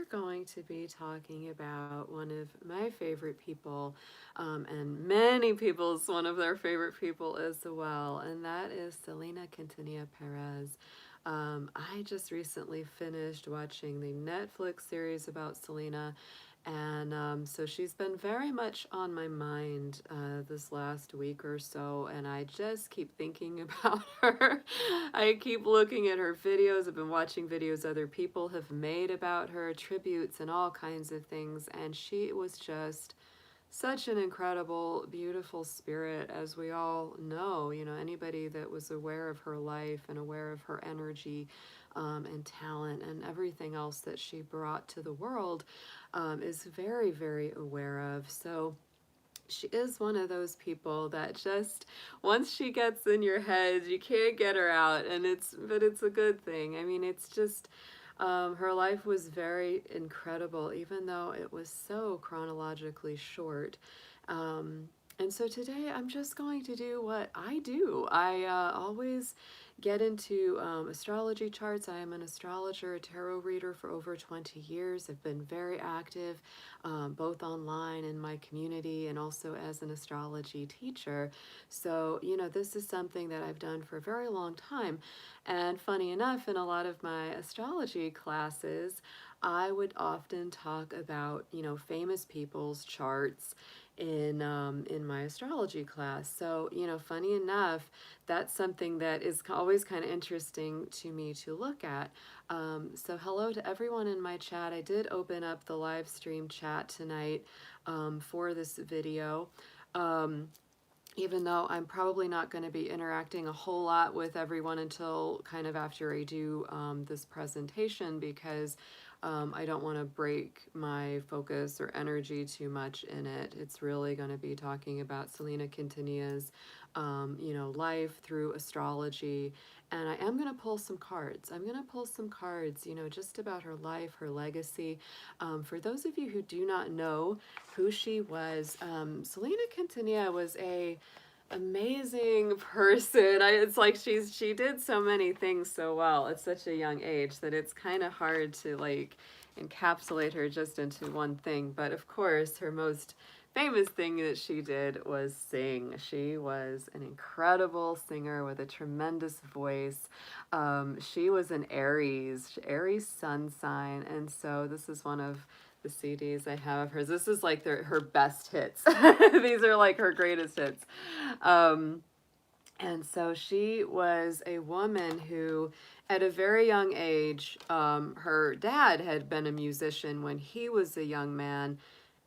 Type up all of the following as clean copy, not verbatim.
going to be talking about one of my favorite people, and many people's one of their favorite people as well, and that is Selena Quintanilla-Pérez. I just recently finished watching the Netflix series about Selena, and so she's been very much on my mind this last week or so, and I just keep thinking about her. I keep looking at her videos. I've been watching videos other people have made about her, tributes and all kinds of things, and she was just such an incredible, beautiful spirit, as we all know. You know, anybody that was aware of her life and aware of her energy and talent and everything else that she brought to the world is very, very aware of. So she is one of those people that just once she gets in your head, you can't get her out, and it's a good thing. I mean, it's just her life was very incredible, even though it was so chronologically short. And so today I'm just going to do what I do. I always get into astrology charts. I am an astrologer, a tarot reader for over 20 years. I've been very active both online in my community and also as an astrology teacher. So, you know, this is something that I've done for a very long time. And funny enough, in a lot of my astrology classes, I would often talk about, you know, famous people's charts in my astrology class. So, you know, funny enough, that's something that is always kind of interesting to me to look at. So hello to everyone in my chat. I did open up the live stream chat tonight for this video. Even though I'm probably not going to be interacting a whole lot with everyone until kind of after I do this presentation, because I don't want to break my focus or energy too much in it. It's really going to be talking about Selena Quintanilla's, you know, life through astrology. And I am going to pull some cards. I'm going to pull some cards, you know, just about her life, her legacy. For those of you who do not know who she was, Selena Quintanilla was a amazing person. It's like she did so many things so well at such a young age that it's kind of hard to like encapsulate her just into one thing. But of course, her most famous thing that she did was sing. She was an incredible singer with a tremendous voice. She was an Aries sun sign, and so this is one of the CDs I have of hers. This is like her best hits. These are like her greatest hits. Um, and so she was a woman who, at a very young age, her dad had been a musician when he was a young man,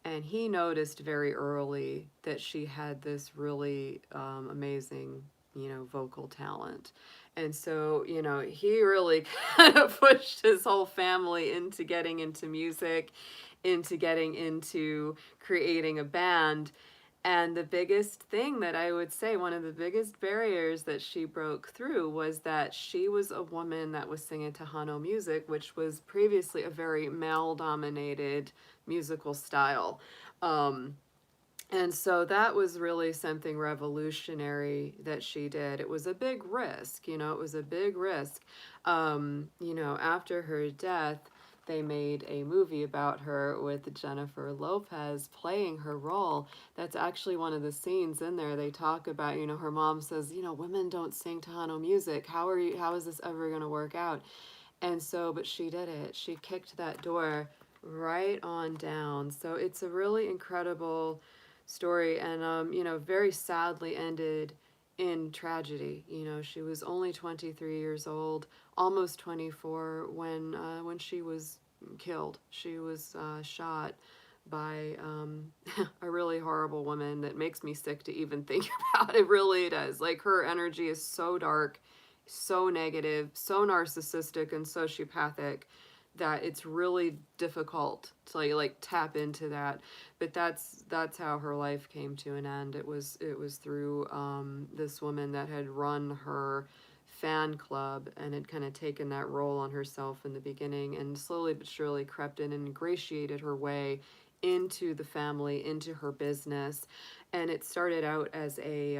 and he noticed very early that she had this really amazing, you know, vocal talent. And so, you know, he really kind of pushed his whole family into getting into music, into getting into creating a band. And the biggest thing that I would say, one of the biggest barriers that she broke through, was that she was a woman that was singing Tejano music, which was previously a very male-dominated musical style. Um, and so that was really something revolutionary that she did. It was a big risk, you know, it was a big risk. You know, after her death, they made a movie about her with Jennifer Lopez playing her role. That's actually one of the scenes in there. They talk about, you know, her mom says, you know, women don't sing Tejano music. How is this ever going to work out? And so, but she did it. She kicked that door right on down. So it's a really incredible story, and you know, very sadly ended in tragedy. You know, she was only 23 years old, almost 24 when she was killed. She was shot by a really horrible woman that makes me sick to even think about. It really does. Like, her energy is so dark, so negative, so narcissistic and sociopathic that it's really difficult to like tap into that. But that's how her life came to an end. It was through this woman that had run her fan club and had kind of taken that role on herself in the beginning, and slowly but surely crept in and ingratiated her way into the family, into her business. And it started out as a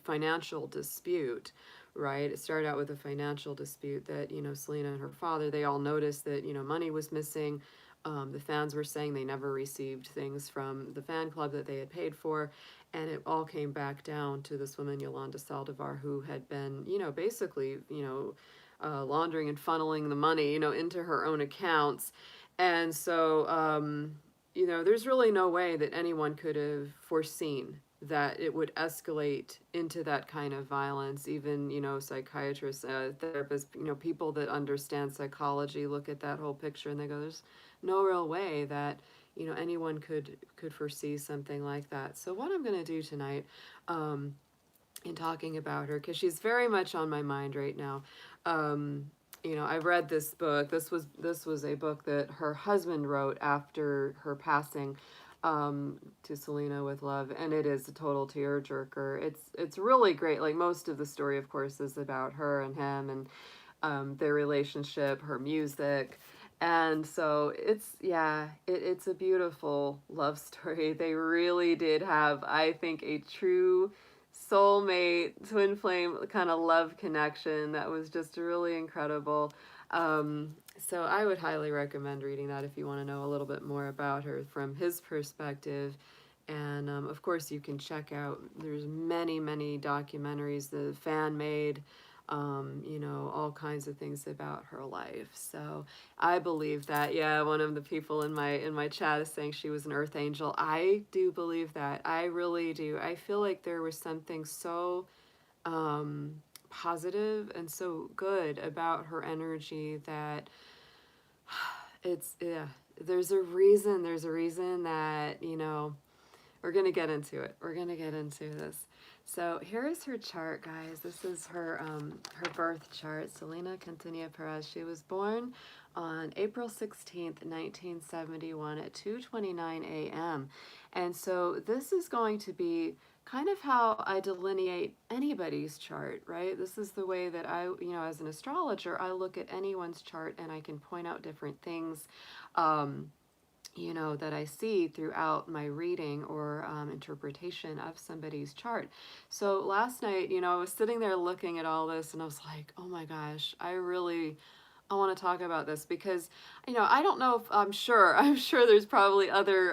financial dispute, right? It started out with a financial dispute that, Selena and her father, they all noticed that, money was missing. The fans were saying they never received things from the fan club that they had paid for. And it all came back down to this woman, Yolanda Saldivar, who had been, basically, laundering and funneling the money, into her own accounts. And so, there's really no way that anyone could have foreseen that it would escalate into that kind of violence. Even, psychiatrists, therapists, people that understand psychology look at that whole picture and they go, there's no real way that, anyone could foresee something like that. So what I'm going to do tonight, in talking about her, because she's very much on my mind right now. I've read this book. This was a book that her husband wrote after her passing, to Selena with Love, and it is a total tearjerker. It's really great. Like, most of the story, of course, is about her and him and their relationship, her music. And so it's a beautiful love story. They really did have, I think, a true soulmate, twin flame kind of love connection that was just really incredible. So I would highly recommend reading that if you want to know a little bit more about her from his perspective. And of course, you can check out, there's many, many documentaries the fan made, all kinds of things about her life. So I believe that. Yeah, one of the people in my chat is saying she was an earth angel. I do believe that. I really do. I feel like there was something so positive and so good about her energy that yeah, there's a reason that, we're going to get into it. We're going to get into this. So here is her chart, guys. This is her birth chart, Selena Quintanilla-Pérez. She was born on April 16th, 1971 at 2:29 a.m. And so this is going to be kind of how I delineate anybody's chart, right? This is the way that I, as an astrologer, I look at anyone's chart and I can point out different things, that I see throughout my reading or interpretation of somebody's chart. So last night, I was sitting there looking at all this and I was like, oh my gosh, I want to talk about this because, I don't know if I'm sure there's probably other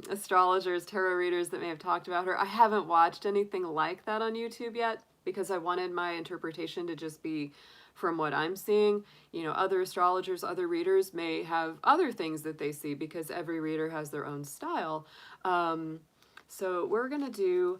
astrologers, tarot readers that may have talked about her. I haven't watched anything like that on YouTube yet because I wanted my interpretation to just be from what I'm seeing. Other astrologers, other readers may have other things that they see because every reader has their own style. So we're going to do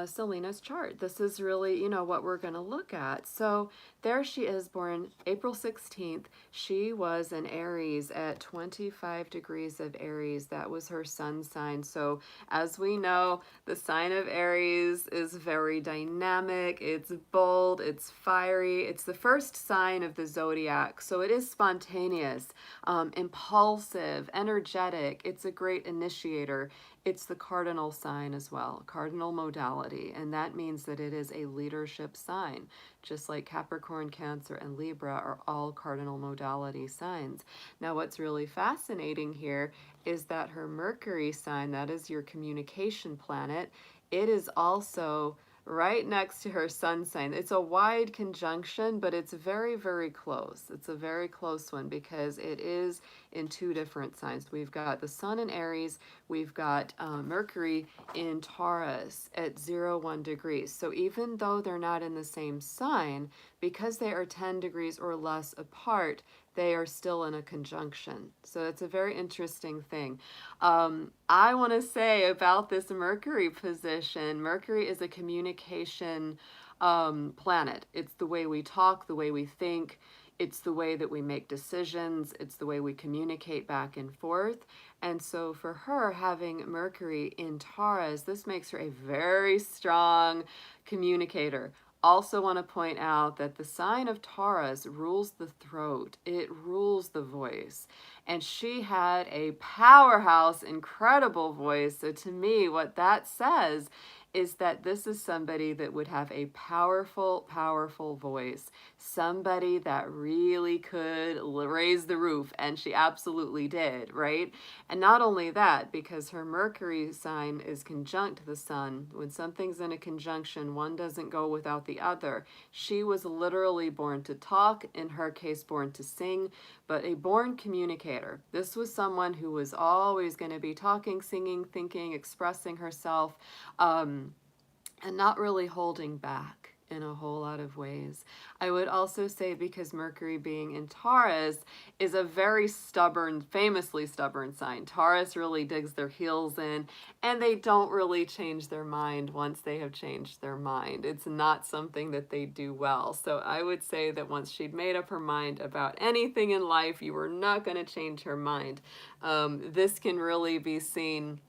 Selena's chart. This is really, what we're going to look at. So there she is, born April 16th. She was an Aries at 25 degrees of Aries. That was her sun sign. So as we know, the sign of Aries is very dynamic. It's bold. It's fiery. It's the first sign of the zodiac. So it is spontaneous, impulsive, energetic. It's a great initiator. It's the cardinal sign as well, cardinal modality, and that means that it is a leadership sign, just like Capricorn, Cancer, and Libra are all cardinal modality signs. Now, what's really fascinating here is that her Mercury sign, that is your communication planet, it is also right next to her sun sign. It's a wide conjunction, but it's very, very close. It's a very close one because it is in two different signs. We've got the sun in Aries, we've got Mercury in Taurus at 0, 1 degrees. So even though they're not in the same sign, because they are 10 degrees or less apart, they are still in a conjunction. So it's a very interesting thing. I want to say about this Mercury position, Mercury is a communication planet. It's the way we talk, the way we think. It's the way that we make decisions. It's the way we communicate back and forth. And so for her, having Mercury in Taurus, this makes her a very strong communicator. Also want to point out that the sign of Taurus rules the throat. It rules the voice. And she had a powerhouse, incredible voice. So to me, what that says is that this is somebody that would have a powerful, powerful voice, somebody that really could raise the roof, and she absolutely did, right? And not only that, because her Mercury sign is conjunct the sun, when something's in a conjunction, one doesn't go without the other. She was literally born to talk, in her case, born to sing, but a born communicator. This was someone who was always going to be talking, singing, thinking, expressing herself, and not really holding back in a whole lot of ways. I would also say, because Mercury being in Taurus is a very stubborn, famously stubborn sign. Taurus really digs their heels in, and they don't really change their mind once they have changed their mind. It's not something that they do well. So I would say that once she'd made up her mind about anything in life, you were not going to change her mind. This can really be seen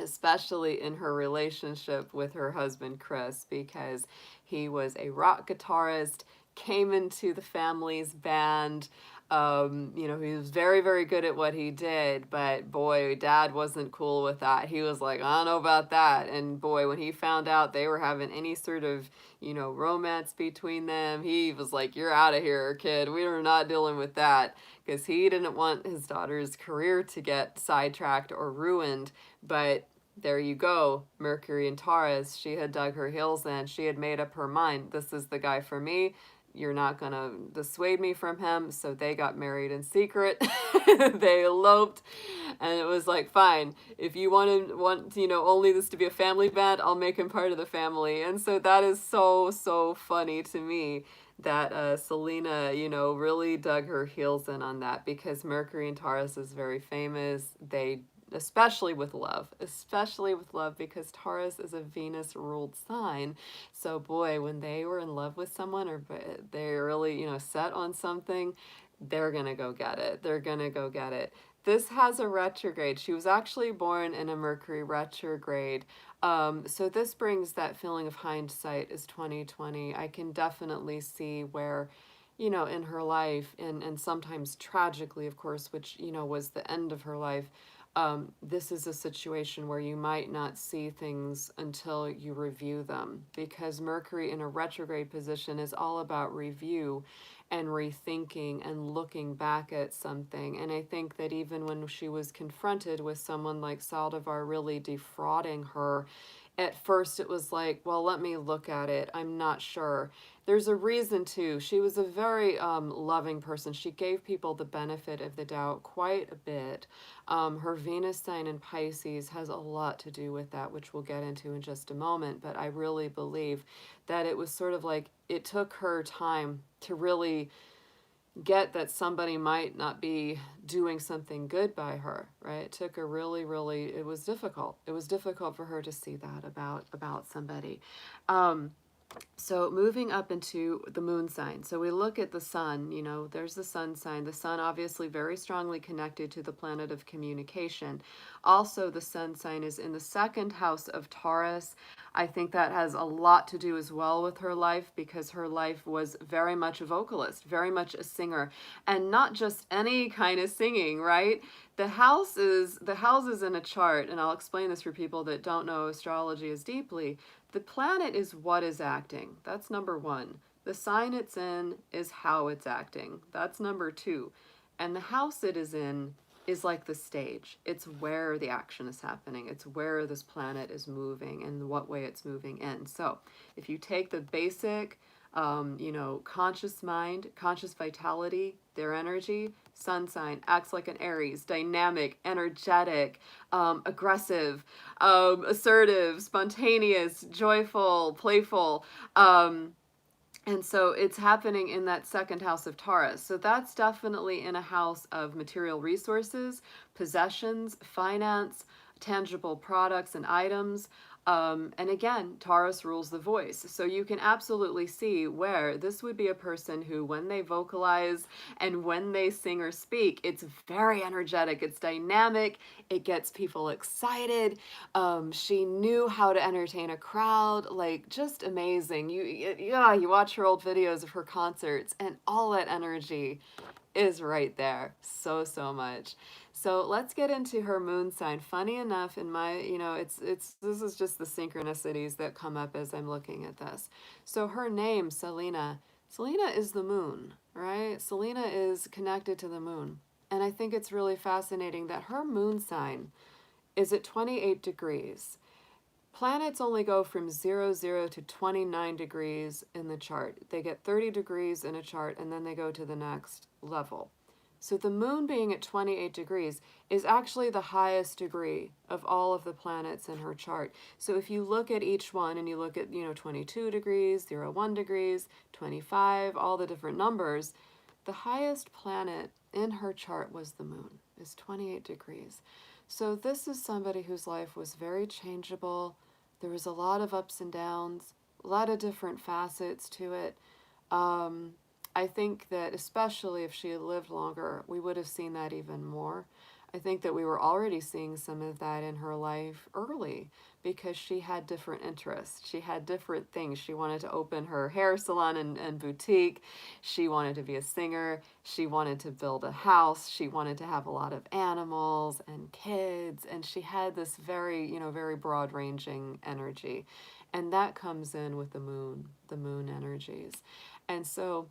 especially in her relationship with her husband Chris, because he was a rock guitarist, came into the family's band. You know, he was very, very good at what he did, but boy, dad wasn't cool with that. He was like, I don't know about that. And boy, when he found out they were having any sort of, you know, romance between them, he was like, you're out of here, kid. We are not dealing with that, because he didn't want his daughter's career to get sidetracked or ruined. But there you go, Mercury and Taurus. She had dug her heels in. She had made up her mind. This is the guy for me. You're not going to dissuade me from him. So they got married in secret. They eloped. And it was like, fine, if you want, you know, only this to be a family band, I'll make him part of the family. And so that is so, so funny to me that Selena, you know, really dug her heels in on that, because Mercury and Taurus is very famous. They especially with love, because Taurus is a Venus ruled sign. So boy, when they were in love with someone, or they're really, you know, set on something, they're gonna go get it. They're gonna go get it. This has a retrograde. She was actually born in a Mercury retrograde. So this brings that feeling of hindsight as 2020. I can definitely see where, you know, in her life, and sometimes tragically, of course, which, you know, was the end of her life, this is a situation where you might not see things until you review them, because Mercury in a retrograde position is all about review and rethinking and looking back at something. And I think that even when she was confronted with someone like Saldivar really defrauding her, at first it was like, well, let me look at it. I'm not sure. There's a reason too. She was a very loving person. She gave people the benefit of the doubt quite a bit. Her Venus sign in Pisces has a lot to do with that, which we'll get into in just a moment. But I really believe that it was sort of like it took her time to really get that somebody might not be doing something good by her, right? It took her really, really, it was difficult. It was difficult for her to see that about somebody. So moving up into the moon sign. So we look at the sun, you know, there's the sun sign. The sun obviously very strongly connected to the planet of communication. Also, the sun sign is in the second house of Taurus. I think that has a lot to do as well with her life, because her life was very much a vocalist, very much a singer, and not just any kind of singing, right? The houses in a chart, and I'll explain this for people that don't know astrology as deeply. The planet is what is acting. That's number one. The sign it's in is how it's acting. That's number two. And the house it is in is like the stage. It's where the action is happening. It's where this planet is moving and what way it's moving in. So if you take the basic, you know, conscious mind, conscious vitality, their energy, sun sign acts like an Aries, dynamic, energetic, aggressive, assertive, spontaneous, joyful, playful. And so it's happening in that second house of Taurus. So that's definitely in a house of material resources, possessions, finance, tangible products and items. And again, Taurus rules the voice. So you can absolutely see where this would be a person who, when they vocalize and when they sing or speak, it's very energetic, it's dynamic, it gets people excited. She knew how to entertain a crowd, like just amazing. You watch her old videos of her concerts, and all that energy is right there. So, so much. So let's get into her moon sign. Funny enough, in my, this is just the synchronicities that come up as I'm looking at this. So her name, Selena, Selena is the moon, right? Selena is connected to the moon. And I think it's really fascinating that her moon sign is at 28 degrees. Planets only go from 00 to 29 degrees in the chart. They get 30 degrees in a chart and then they go to the next level. So the moon being at 28 degrees is actually the highest degree of all of the planets in her chart. So if you look at each one and you look at, 22 degrees, 01 degrees, 25, all the different numbers, the highest planet in her chart was the moon, is 28 degrees. So this is somebody whose life was very changeable. There was a lot of ups and downs, a lot of different facets to it. I think that especially if she had lived longer, we would have seen that even more. I think that we were already seeing some of that in her life early because she had different interests. She had different things. She wanted to open her hair salon and boutique. She wanted to be a singer. She wanted to build a house. She wanted to have a lot of animals and kids. And she had this very, very broad ranging energy. And that comes in with the moon energies. And so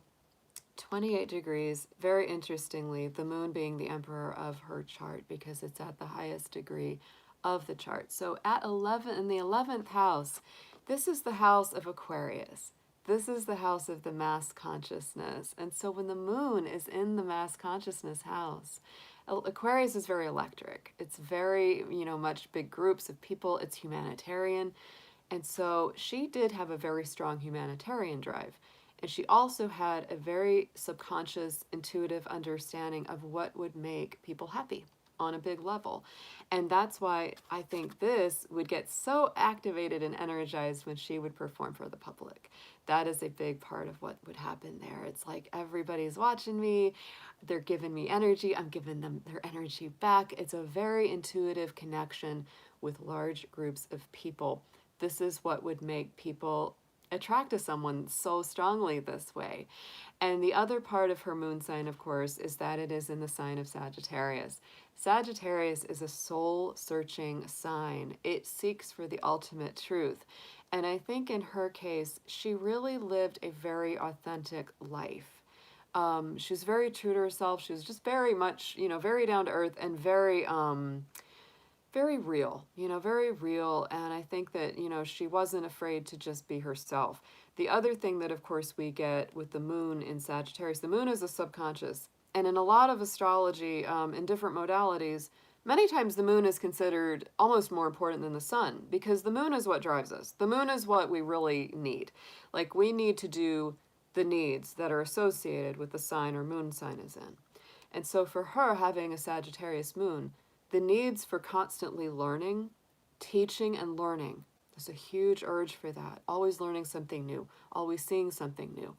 28 degrees, very interestingly, the moon being the emperor of her chart because it's at the highest degree of the chart. So at 11, in the 11th house, this is the house of Aquarius. This is the house of the mass consciousness. And so when the moon is in the mass consciousness house, Aquarius is very electric. It's very, much big groups of people. It's humanitarian. And so she did have a very strong humanitarian drive. And she also had a very subconscious, intuitive understanding of what would make people happy on a big level. And that's why I think this would get so activated and energized when she would perform for the public. That is a big part of what would happen there. It's like everybody's watching me, they're giving me energy, I'm giving them their energy back. It's a very intuitive connection with large groups of people. This is what would make people attract to someone so strongly this way. And the other part of her moon sign, of course, is that it is in the sign of Sagittarius. Sagittarius is a soul-searching sign. It seeks for the ultimate truth. And I think in her case, she really lived a very authentic life. She was very true to herself. She was just very much, very down to earth and very real, very real. And I think that, she wasn't afraid to just be herself. The other thing that, of course, we get with the moon in Sagittarius, the moon is a subconscious. And in a lot of astrology, in different modalities, many times the moon is considered almost more important than the sun because the moon is what drives us. The moon is what we really need. Like we need to do the needs that are associated with the sign or moon sign is in. And so for her, having a Sagittarius moon, the needs for constantly learning, teaching and learning, there's a huge urge for that. Always learning something new, always seeing something new.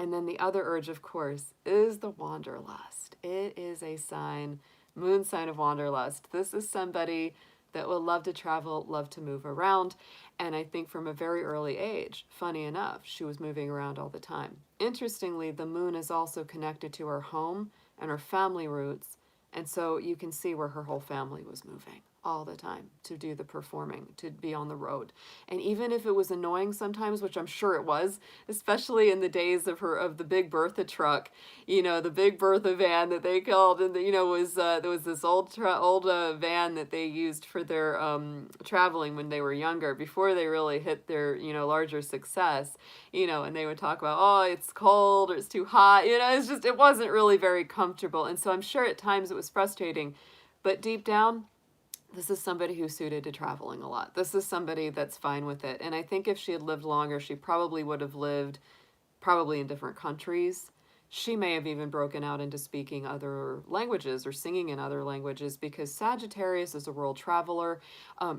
And then the other urge, of course, is the wanderlust. It is a sign, moon sign of wanderlust. This is somebody that will love to travel, love to move around. And I think from a very early age, funny enough, she was moving around all the time. Interestingly, the moon is also connected to her home and her family roots. And so you can see where her whole family was moving all the time to do the performing, to be on the road. And even if it was annoying sometimes, which I'm sure it was, especially in the days of the Big Bertha truck, the Big Bertha van that they called, and was there was this old van that they used for their traveling when they were younger, before they really hit their larger success, and they would talk about, oh, it's cold or it's too hot, it wasn't really very comfortable. And so I'm sure at times it was frustrating, but deep down, this is somebody who's suited to traveling a lot. This is somebody that's fine with it. And I think if she had lived longer, she probably would have lived in different countries. She may have even broken out into speaking other languages or singing in other languages because Sagittarius is a world traveler.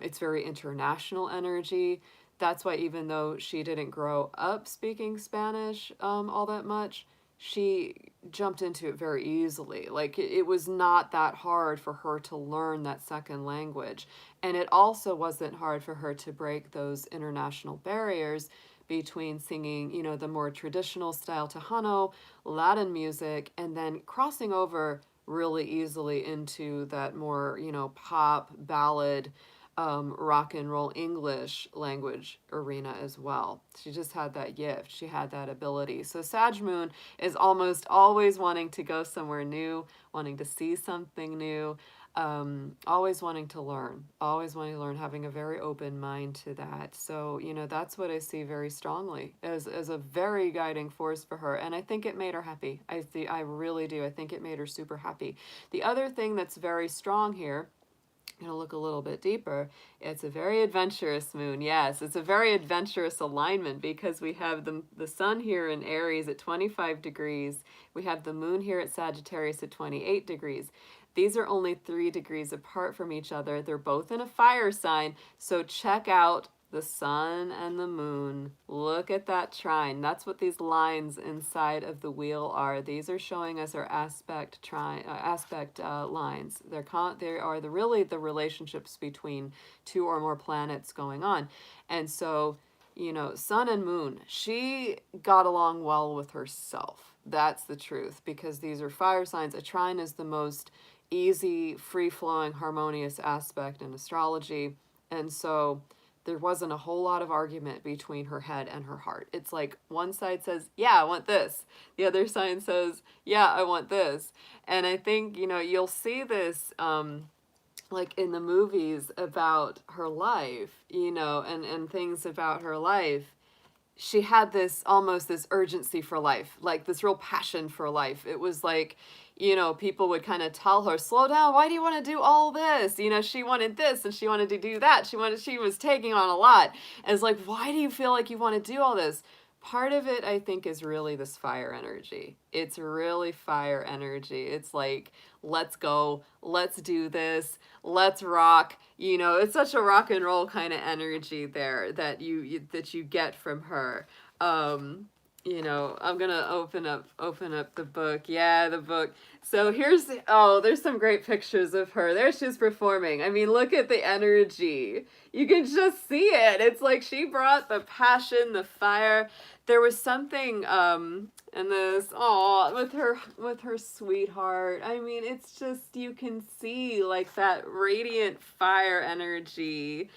It's very international energy. That's why even though she didn't grow up speaking Spanish all that much, she jumped into it very easily. Like it was not that hard for her to learn that second language. And it also wasn't hard for her to break those international barriers between singing, the more traditional style Tejano, Latin music, and then crossing over really easily into that more, pop, ballad, rock and roll English language arena as well. She just had that gift. She had that ability. So Sag Moon is almost always wanting to go somewhere new, wanting to see something new, always wanting to learn, having a very open mind to that. So, that's what I see very strongly as a very guiding force for her. And I think it made her happy. I really do. I think it made her super happy. The other thing that's very strong here, going to look a little bit deeper, it's a very adventurous moon. Yes, it's a very adventurous alignment because we have the sun here in Aries at 25 degrees. We have the moon here at Sagittarius at 28 degrees. These are only 3 degrees apart from each other. They're both in a fire sign. So check out the sun and the moon. Look at that trine. That's what these lines inside of the wheel are. These are showing us our aspect lines. They are really the relationships between 2 or more planets going on. And so, sun and moon, she got along well with herself. That's the truth, because these are fire signs. A trine is the most easy, free-flowing, harmonious aspect in astrology. And so there wasn't a whole lot of argument between her head and her heart. It's like one side says, yeah, I want this. The other side says, yeah, I want this. And I think, you'll see this like in the movies about her life, and things about her life. She had this urgency for life, like this real passion for life. It was like, people would kind of tell her, slow down, why do you want to do all this? She wanted this and she wanted to do that. She was taking on a lot. And it's like, why do you feel like you want to do all this? Part of it, I think, is really this fire energy. It's really fire energy. It's like, let's go, let's do this, let's rock. It's such a rock and roll kind of energy there that you get from her. I'm gonna open up the book. Yeah, the book. So there's some great pictures of her. There she's performing. I mean, look at the energy. You can just see it. It's like she brought the passion, the fire. There was something in this, with her sweetheart. I mean, it's just, you can see like that radiant fire energy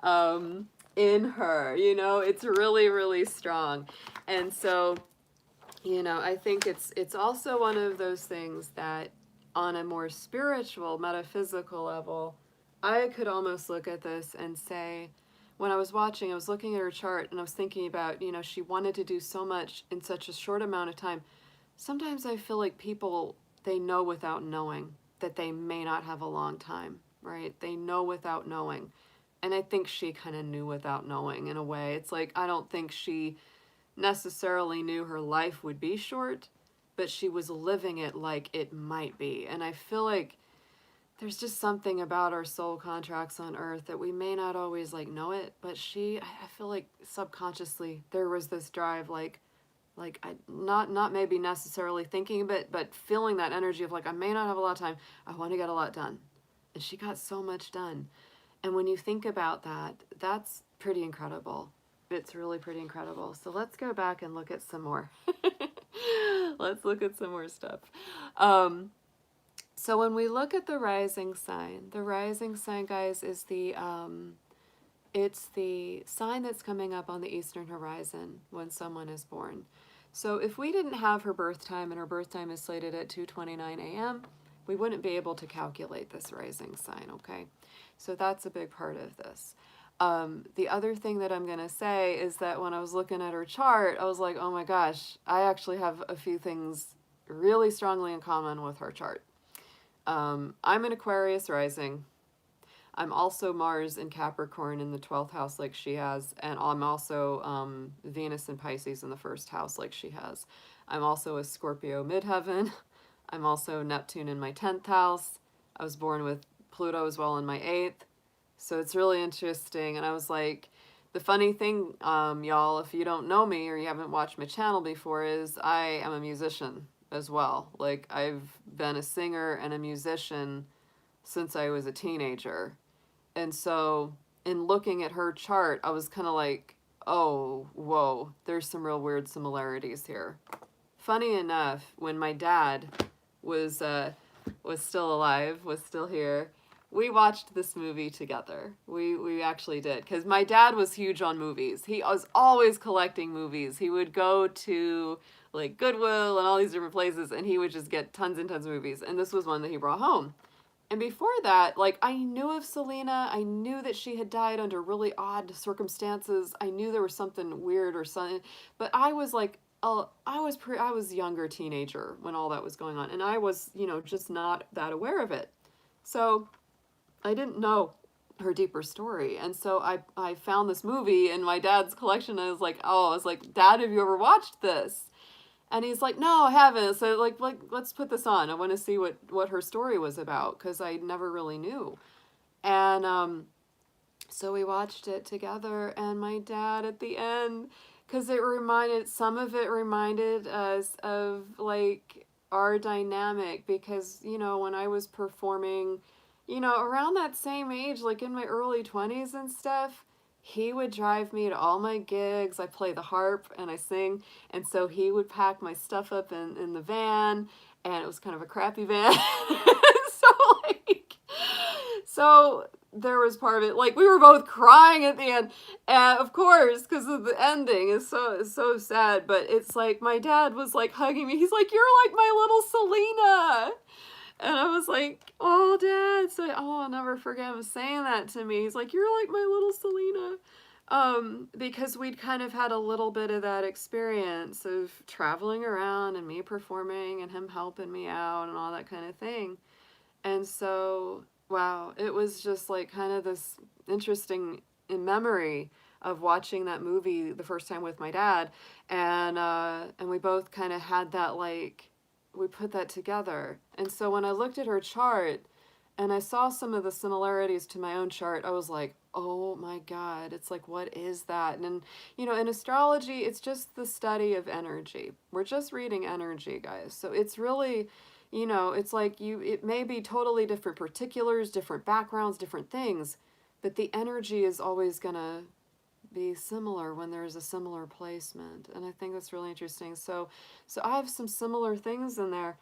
in her. It's really, really strong. And so, I think it's also one of those things that on a more spiritual, metaphysical level, I could almost look at this and say, when I was watching, I was looking at her chart and I was thinking about, she wanted to do so much in such a short amount of time. Sometimes I feel like people, they know without knowing that they may not have a long time, right? They know without knowing. And I think she kind of knew without knowing in a way. It's like, I don't think she necessarily knew her life would be short, but she was living it like it might be. And I feel like there's just something about our soul contracts on earth that we may not always know it, but I feel like subconsciously there was this drive, not maybe necessarily thinking, but feeling that energy of I may not have a lot of time. I want to get a lot done. And she got so much done. And when you think about that, that's pretty incredible. It's really pretty incredible. So let's go back and look at some more. Let's look at some more stuff. So when we look at the rising sign, guys, is it's the sign that's coming up on the eastern horizon when someone is born. So if we didn't have her birth time, and her birth time is slated at 2:29 a.m., we wouldn't be able to calculate this rising sign, okay? So that's a big part of this. The other thing that I'm going to say is that when I was looking at her chart, I was like, oh my gosh, I actually have a few things really strongly in common with her chart. I'm an Aquarius rising. I'm also Mars in Capricorn in the 12th house like she has, and I'm also Venus in Pisces in the 1st house like she has. I'm also a Scorpio midheaven. I'm also Neptune in my 10th house. I was born with Pluto as well in my 8th. So it's really interesting. And I was like, the funny thing, y'all, if you don't know me or you haven't watched my channel before, is I am a musician as well. I've been a singer and a musician since I was a teenager. And so in looking at her chart, I was kind of like, oh, whoa, there's some real weird similarities here. Funny enough, when my dad was still alive, was still here, we watched this movie together. We actually did, because my dad was huge on movies. He was always collecting movies. He would go to like Goodwill and all these different places, and he would just get tons and tons of movies. And this was one that he brought home. And before that, like, I knew of Selena. I knew that she had died under really odd circumstances. I knew there was something weird or something, but I was like, oh, I was a younger teenager when all that was going on, and I was, just not that aware of it. So I didn't know her deeper story. And so I found this movie in my dad's collection, and I was like, Dad, have you ever watched this? And he's like, no, I haven't. So like let's put this on. I want to see what her story was about, because I never really knew. And so we watched it together, and my dad at the end, because some of it reminded us of like our dynamic, because, when I was performing, around that same age, like in my early 20s and stuff, he would drive me to all my gigs. I play the harp and I sing. And so he would pack my stuff up in the van, and it was kind of a crappy van. so like, so there was part of it, like, we were both crying at the end, and of course, because of the ending is so sad. But it's like my dad was like hugging me. He's like, "You're like my little Selena." And I was like, "Oh, Dad." So, I'll never forget him saying that to me. He's like, "You're like my little Selena." Because we'd kind of had a little bit of that experience of traveling around and me performing and him helping me out and all that kind of thing. And so, wow, it was just like kind of this interesting in memory of watching that movie the first time with my dad. And we both kind of had that, like, we put that together. And so when I looked at her chart and I saw some of the similarities to my own chart, I was like, oh my God, it's like, what is that? And, in astrology, it's just the study of energy. We're just reading energy, guys. So it's really, it's like it may be totally different particulars, different backgrounds, different things, but the energy is always going to be similar when there's a similar placement. And I think that's really interesting. So I have some similar things in there,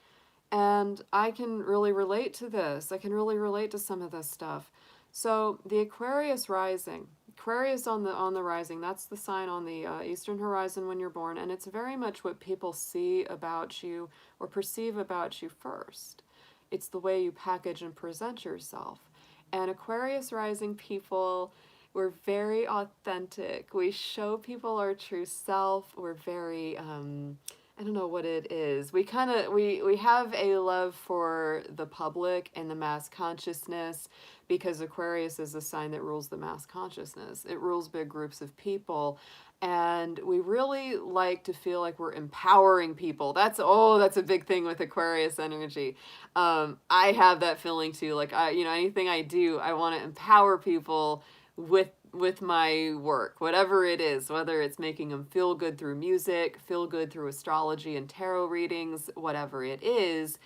and I can really relate to this. I can really relate to some of this stuff. So the Aquarius rising, Aquarius on the rising, that's the sign on the eastern horizon when you're born, and it's very much what people see about you or perceive about you first. It's the way you package and present yourself. And Aquarius rising people, we're very authentic. We show people our true self. We're very, I don't know what it is. We have a love for the public and the mass consciousness, because Aquarius is a sign that rules the mass consciousness. It rules big groups of people. And we really like to feel like we're empowering people. That's a big thing with Aquarius energy. I have that feeling too. Like, anything I do, I want to empower people with my work, whatever it is, whether it's making them feel good through music, feel good through astrology and tarot readings, whatever it is.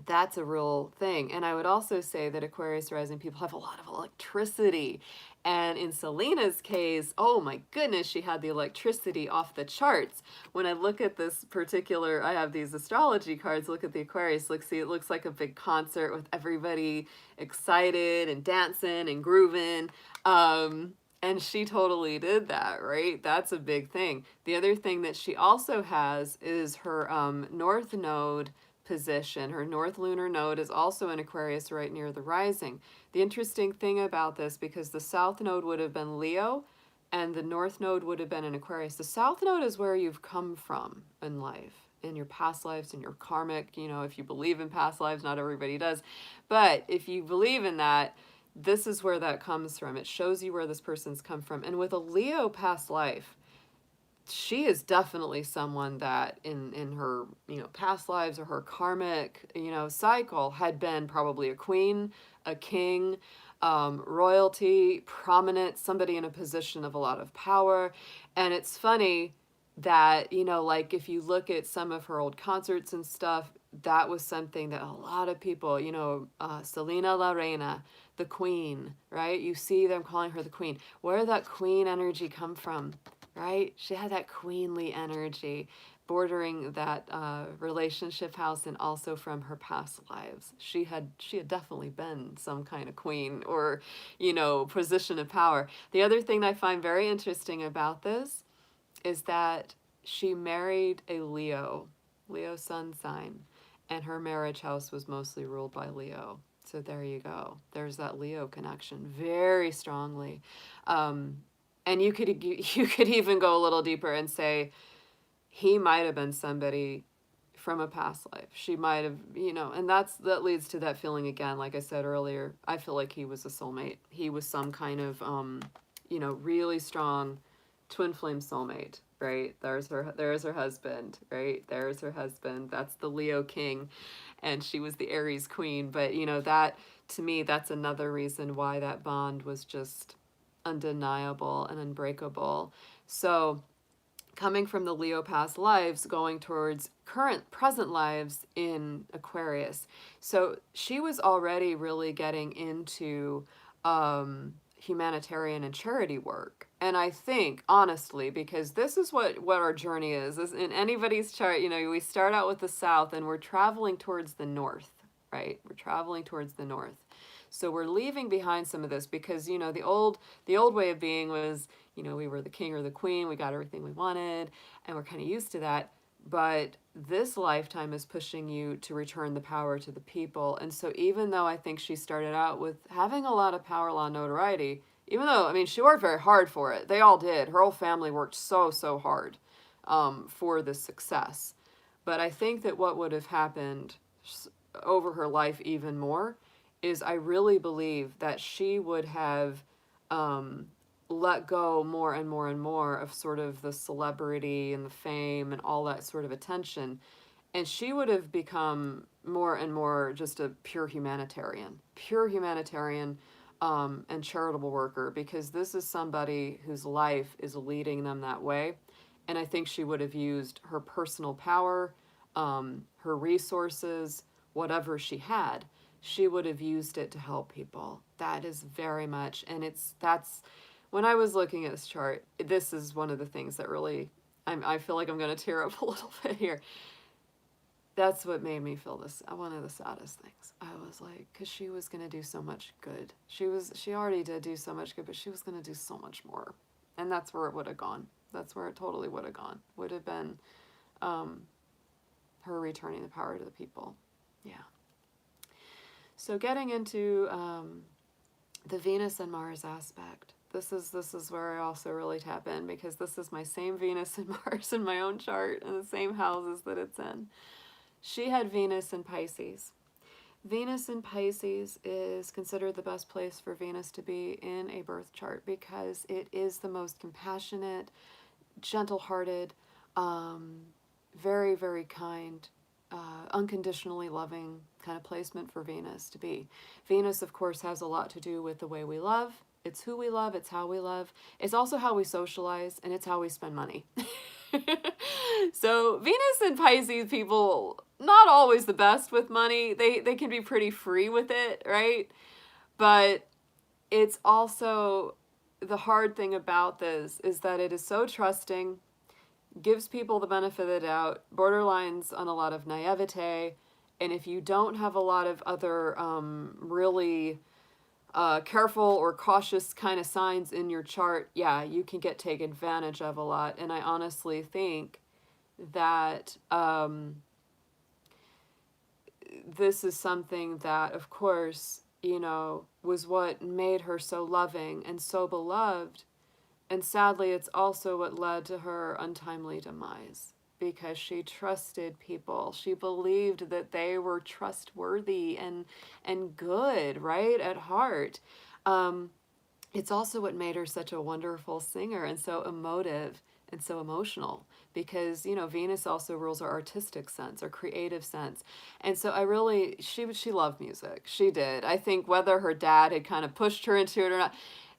That's a real thing. And I would also say that Aquarius rising people have a lot of electricity. And in Selena's case, oh my goodness, she had the electricity off the charts. When I look at this particular, I have these astrology cards, look at the Aquarius, see, it looks like a big concert with everybody excited and dancing and grooving. And she totally did that, right? That's a big thing. The other thing that she also has is her North Node position. Her North Lunar Node is also in Aquarius right near the rising. The interesting thing about this, because the South Node would have been Leo and the North Node would have been in Aquarius. The South Node is where you've come from in life, in your past lives, in your karmic, if you believe in past lives, not everybody does. But if you believe in that, this is where that comes from. It shows you where this person's come from. And with a Leo past life, she is definitely someone that in her, past lives or her karmic, cycle had been probably a queen, a king, royalty, prominent, somebody in a position of a lot of power. And it's funny that, like if you look at some of her old concerts and stuff, that was something that a lot of people, Selena La Reina, the queen, right? You see them calling her the queen. Where did that queen energy come from, right? She had that queenly energy bordering that relationship house, and also from her past lives. She had definitely been some kind of queen, or, position of power. The other thing that I find very interesting about this is that she married a Leo sun sign, and her marriage house was mostly ruled by Leo. So there you go. There's that Leo connection very strongly. Um, and you could even go a little deeper and say he might have been somebody from a past life. She might have, and that leads to that feeling again. Like I said earlier, I feel like he was a soulmate. He was some kind of, really strong twin flame soulmate, right? There's her husband, right? There's her husband. That's the Leo king, and she was the Aries queen. But that, to me, that's another reason why that bond was just undeniable and unbreakable. So coming from the Leo past lives, going towards present lives in Aquarius. So she was already really getting into humanitarian and charity work. And I think, honestly, because this is what our journey is in anybody's chart, we start out with the south and we're traveling towards the north, right? We're traveling towards the north. So we're leaving behind some of this because, the old way of being was, we were the king or the queen, we got everything we wanted, and we're kind of used to that. But this lifetime is pushing you to return the power to the people. And so even though I think she started out with having a lot of power, a lot of notoriety, even though, she worked very hard for it. They all did. Her whole family worked so, so hard for this success. But I think that what would have happened over her life even more is I really believe that she would have let go more and more and more of sort of the celebrity and the fame and all that sort of attention. And she would have become more and more just a pure humanitarian, and charitable worker, because this is somebody whose life is leading them that way. And I think she would have used her personal power, her resources, whatever she had, she would have used it to help people. That is very much, and that's when I was looking at this chart, this is one of the things that really, I feel like I'm going to tear up a little bit here. That's what made me feel this, one of the saddest things. I was like, because she was going to do so much good. She already did do so much good, but she was going to do so much more. And that's where it would have gone. That's where it totally would have gone. Would have been her returning the power to the people. Yeah. So getting into the Venus and Mars aspect. This is where I also really tap in, because this is my same Venus and Mars in my own chart and the same houses that it's in. She had Venus in Pisces. Venus in Pisces is considered the best place for Venus to be in a birth chart, because it is the most compassionate, gentle-hearted, very, very kind, unconditionally loving kind of placement for Venus to be. Venus, of course, has a lot to do with the way we love. It's who we love, it's how we love. It's also how we socialize, and it's how we spend money. So Venus and Pisces people, not always the best with money. They can be pretty free with it, right? But it's also, the hard thing about this is that it is so trusting, gives people the benefit of the doubt, borderlines on a lot of naivete, and if you don't have a lot of other really careful or cautious kind of signs in your chart, yeah, you can get taken advantage of a lot. And I honestly think that this is something that, of course, was what made her so loving and so beloved. And sadly, it's also what led to her untimely demise, because she trusted people. She believed that they were trustworthy and good, right, at heart. It's also what made her such a wonderful singer and so emotive and so emotional, because, Venus also rules our artistic sense, our creative sense. And so she loved music. She did. I think whether her dad had kind of pushed her into it or not,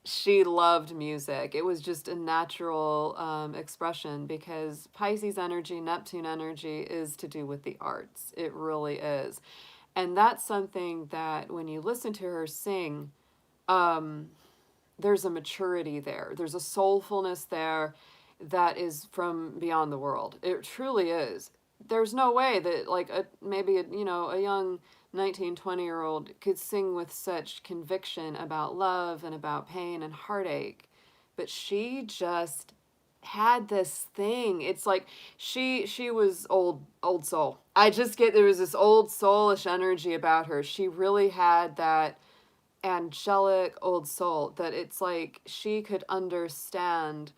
she loved music. It was just a natural expression, because Pisces energy, Neptune energy, is to do with the arts. It really is. And that's something that when you listen to her sing, um, there's a maturity there. There's a soulfulness there that is from beyond the world. It truly is. There's no way that like maybe a young 19, 20-year-old could sing with such conviction about love and about pain and heartache. But she just had this thing. It's like she was old soul. I just get there was this old soulish energy about her. She really had that angelic old soul, that it's like she could understand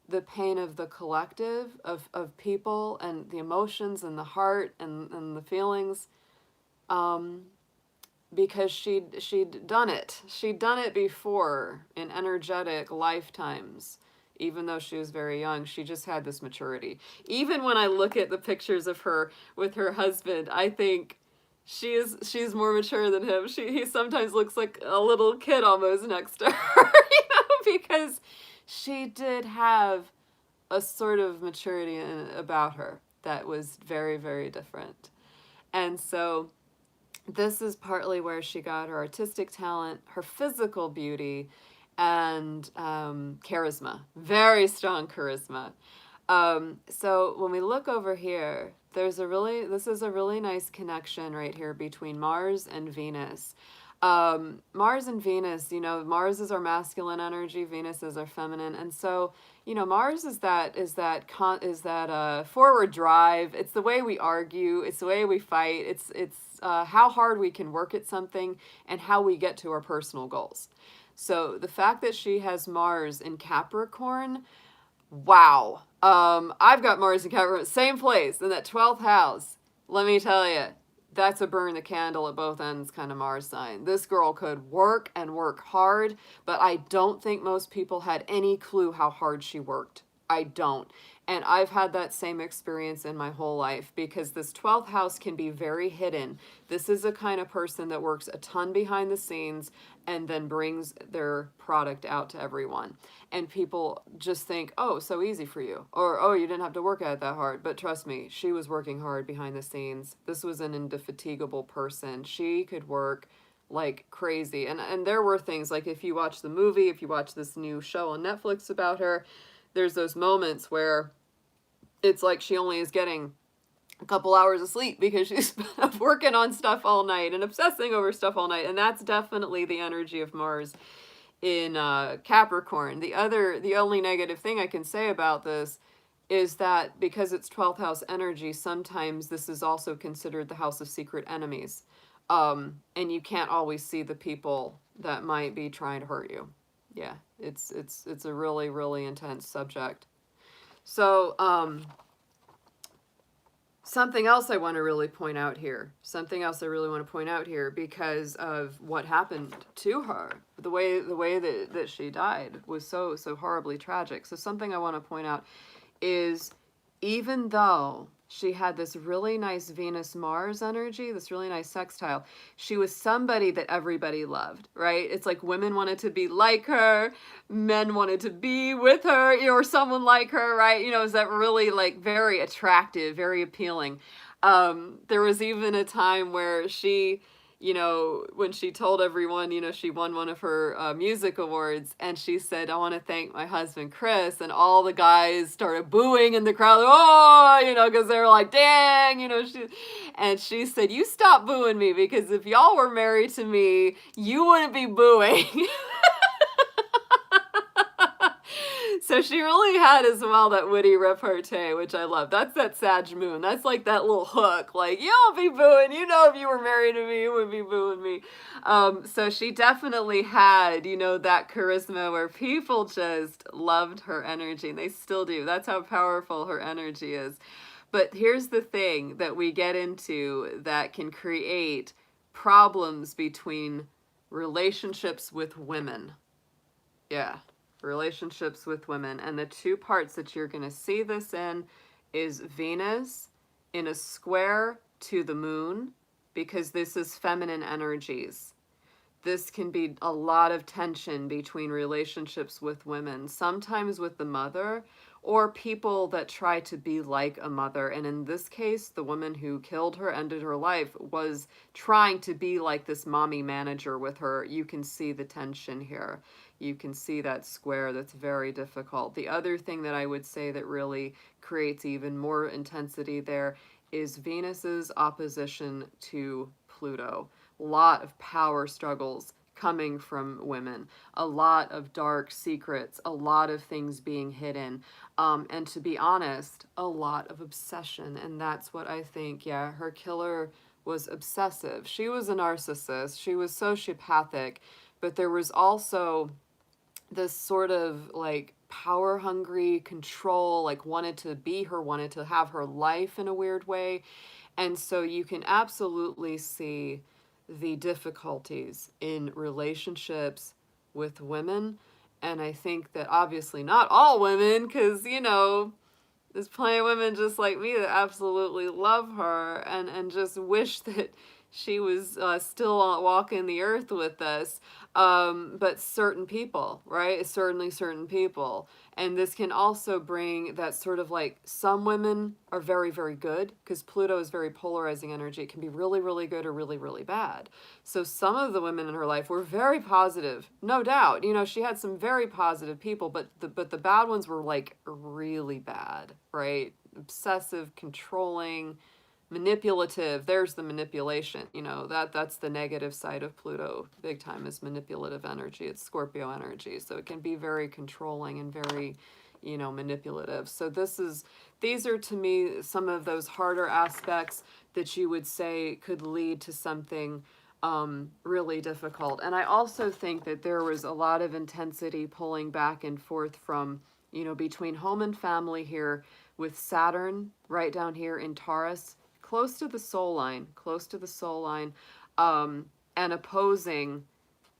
the pain of the collective of people, and the emotions and the heart and the feelings, um, because she'd done it. She'd done it before in energetic lifetimes. Even though she was very young, she just had this maturity. Even when I look at the pictures of her with her husband, I think she's more mature than him. He sometimes looks like a little kid almost next to her, because she did have a sort of maturity about her that was very, very different. And so this is partly where she got her artistic talent, her physical beauty, and charisma. Very strong charisma. So when we look over here, this is a really nice connection right here between Mars and Venus. Mars and Venus, Mars is our masculine energy, Venus is our feminine. And so, Mars is that forward drive. It's the way we argue. It's the way we fight. It's how hard we can work at something and how we get to our personal goals. So the fact that she has Mars in Capricorn, wow. I've got Mars in Capricorn, same place in that 12th house. Let me tell you, that's a burn the candle at both ends kind of Mars sign. This girl could work and work hard, but I don't think most people had any clue how hard she worked. I don't. And I've had that same experience in my whole life, because this 12th house can be very hidden. This is a kind of person that works a ton behind the scenes and then brings their product out to everyone. And people just think, oh, so easy for you. Or, oh, you didn't have to work at it that hard. But trust me, she was working hard behind the scenes. This was an indefatigable person. She could work like crazy. And there were things like, if you watch the movie, if you watch this new show on Netflix about her, there's those moments where it's like she only is getting a couple hours of sleep because she's working on stuff all night and obsessing over stuff all night. And that's definitely the energy of Mars in Capricorn. The only negative thing I can say about this is that because it's 12th house energy, sometimes this is also considered the house of secret enemies. And you can't always see the people that might be trying to hurt you. Yeah, it's a really, really intense subject. So, something else I want to really point out here, because of what happened to her, the way that she died was so horribly tragic. So something I want to point out is, even though she had this really nice Venus-Mars energy, this really nice sextile, she was somebody that everybody loved, right? It's like women wanted to be like her, men wanted to be with her, or someone like her, right? Is that really like very attractive, very appealing. There was even a time where she, when she told everyone, she won one of her music awards, and she said, I want to thank my husband, Chris, and all the guys started booing in the crowd, oh, because they were like, dang, and she said, you stop booing me, because if y'all were married to me, you wouldn't be booing. So she really had as well that witty repartee, which I love. That's that Sag moon. That's like that little hook. Like, you don't be booing. If you were married to me, you would be booing me. So she definitely had, that charisma where people just loved her energy. And they still do. That's how powerful her energy is. But here's the thing that we get into that can create problems between relationships with women. Yeah. Relationships with women. And the two parts that you're going to see this in is Venus in a square to the moon, because this is feminine energies. this can be a lot of tension between relationships with women, sometimes with the mother or people that try to be like a mother. And in this case, the woman who killed her, ended her life, was trying to be like this mommy manager with her. You can see the tension here. You can see that square that's very difficult. The other thing that I would say that really creates even more intensity there is Venus's opposition to Pluto. A lot of power struggles coming from women, a lot of dark secrets, a lot of things being hidden, and to be honest, a lot of obsession. And that's what I think, yeah, her killer was obsessive. She was a narcissist, she was sociopathic, but there was also this sort of like power hungry control, like wanted to be her, wanted to have her life in a weird way. And so you can absolutely see the difficulties in relationships with women. And I think that obviously not all women, because, you know, there's plenty of women just like me that absolutely love her and just wish that she was still walking the earth with us. But certain people, right? Certainly certain people. And this can also bring that sort of like some women are very, very good because Pluto is very polarizing energy. It can be really, really good or really, really bad. So some of the women in her life were very positive, no doubt. You know, she had some very positive people, but the bad ones were like really bad, right? Obsessive, controlling, manipulative. There's the manipulation. You know, that's the negative side of Pluto big time, is manipulative energy. It's Scorpio energy, so it can be very controlling and very, you know, manipulative. So these are to me some of those harder aspects that you would say could lead to something really difficult. And I also think that there was a lot of intensity pulling back and forth from, you know, between home and family here, with Saturn right down here in Taurus, close to the soul line, and opposing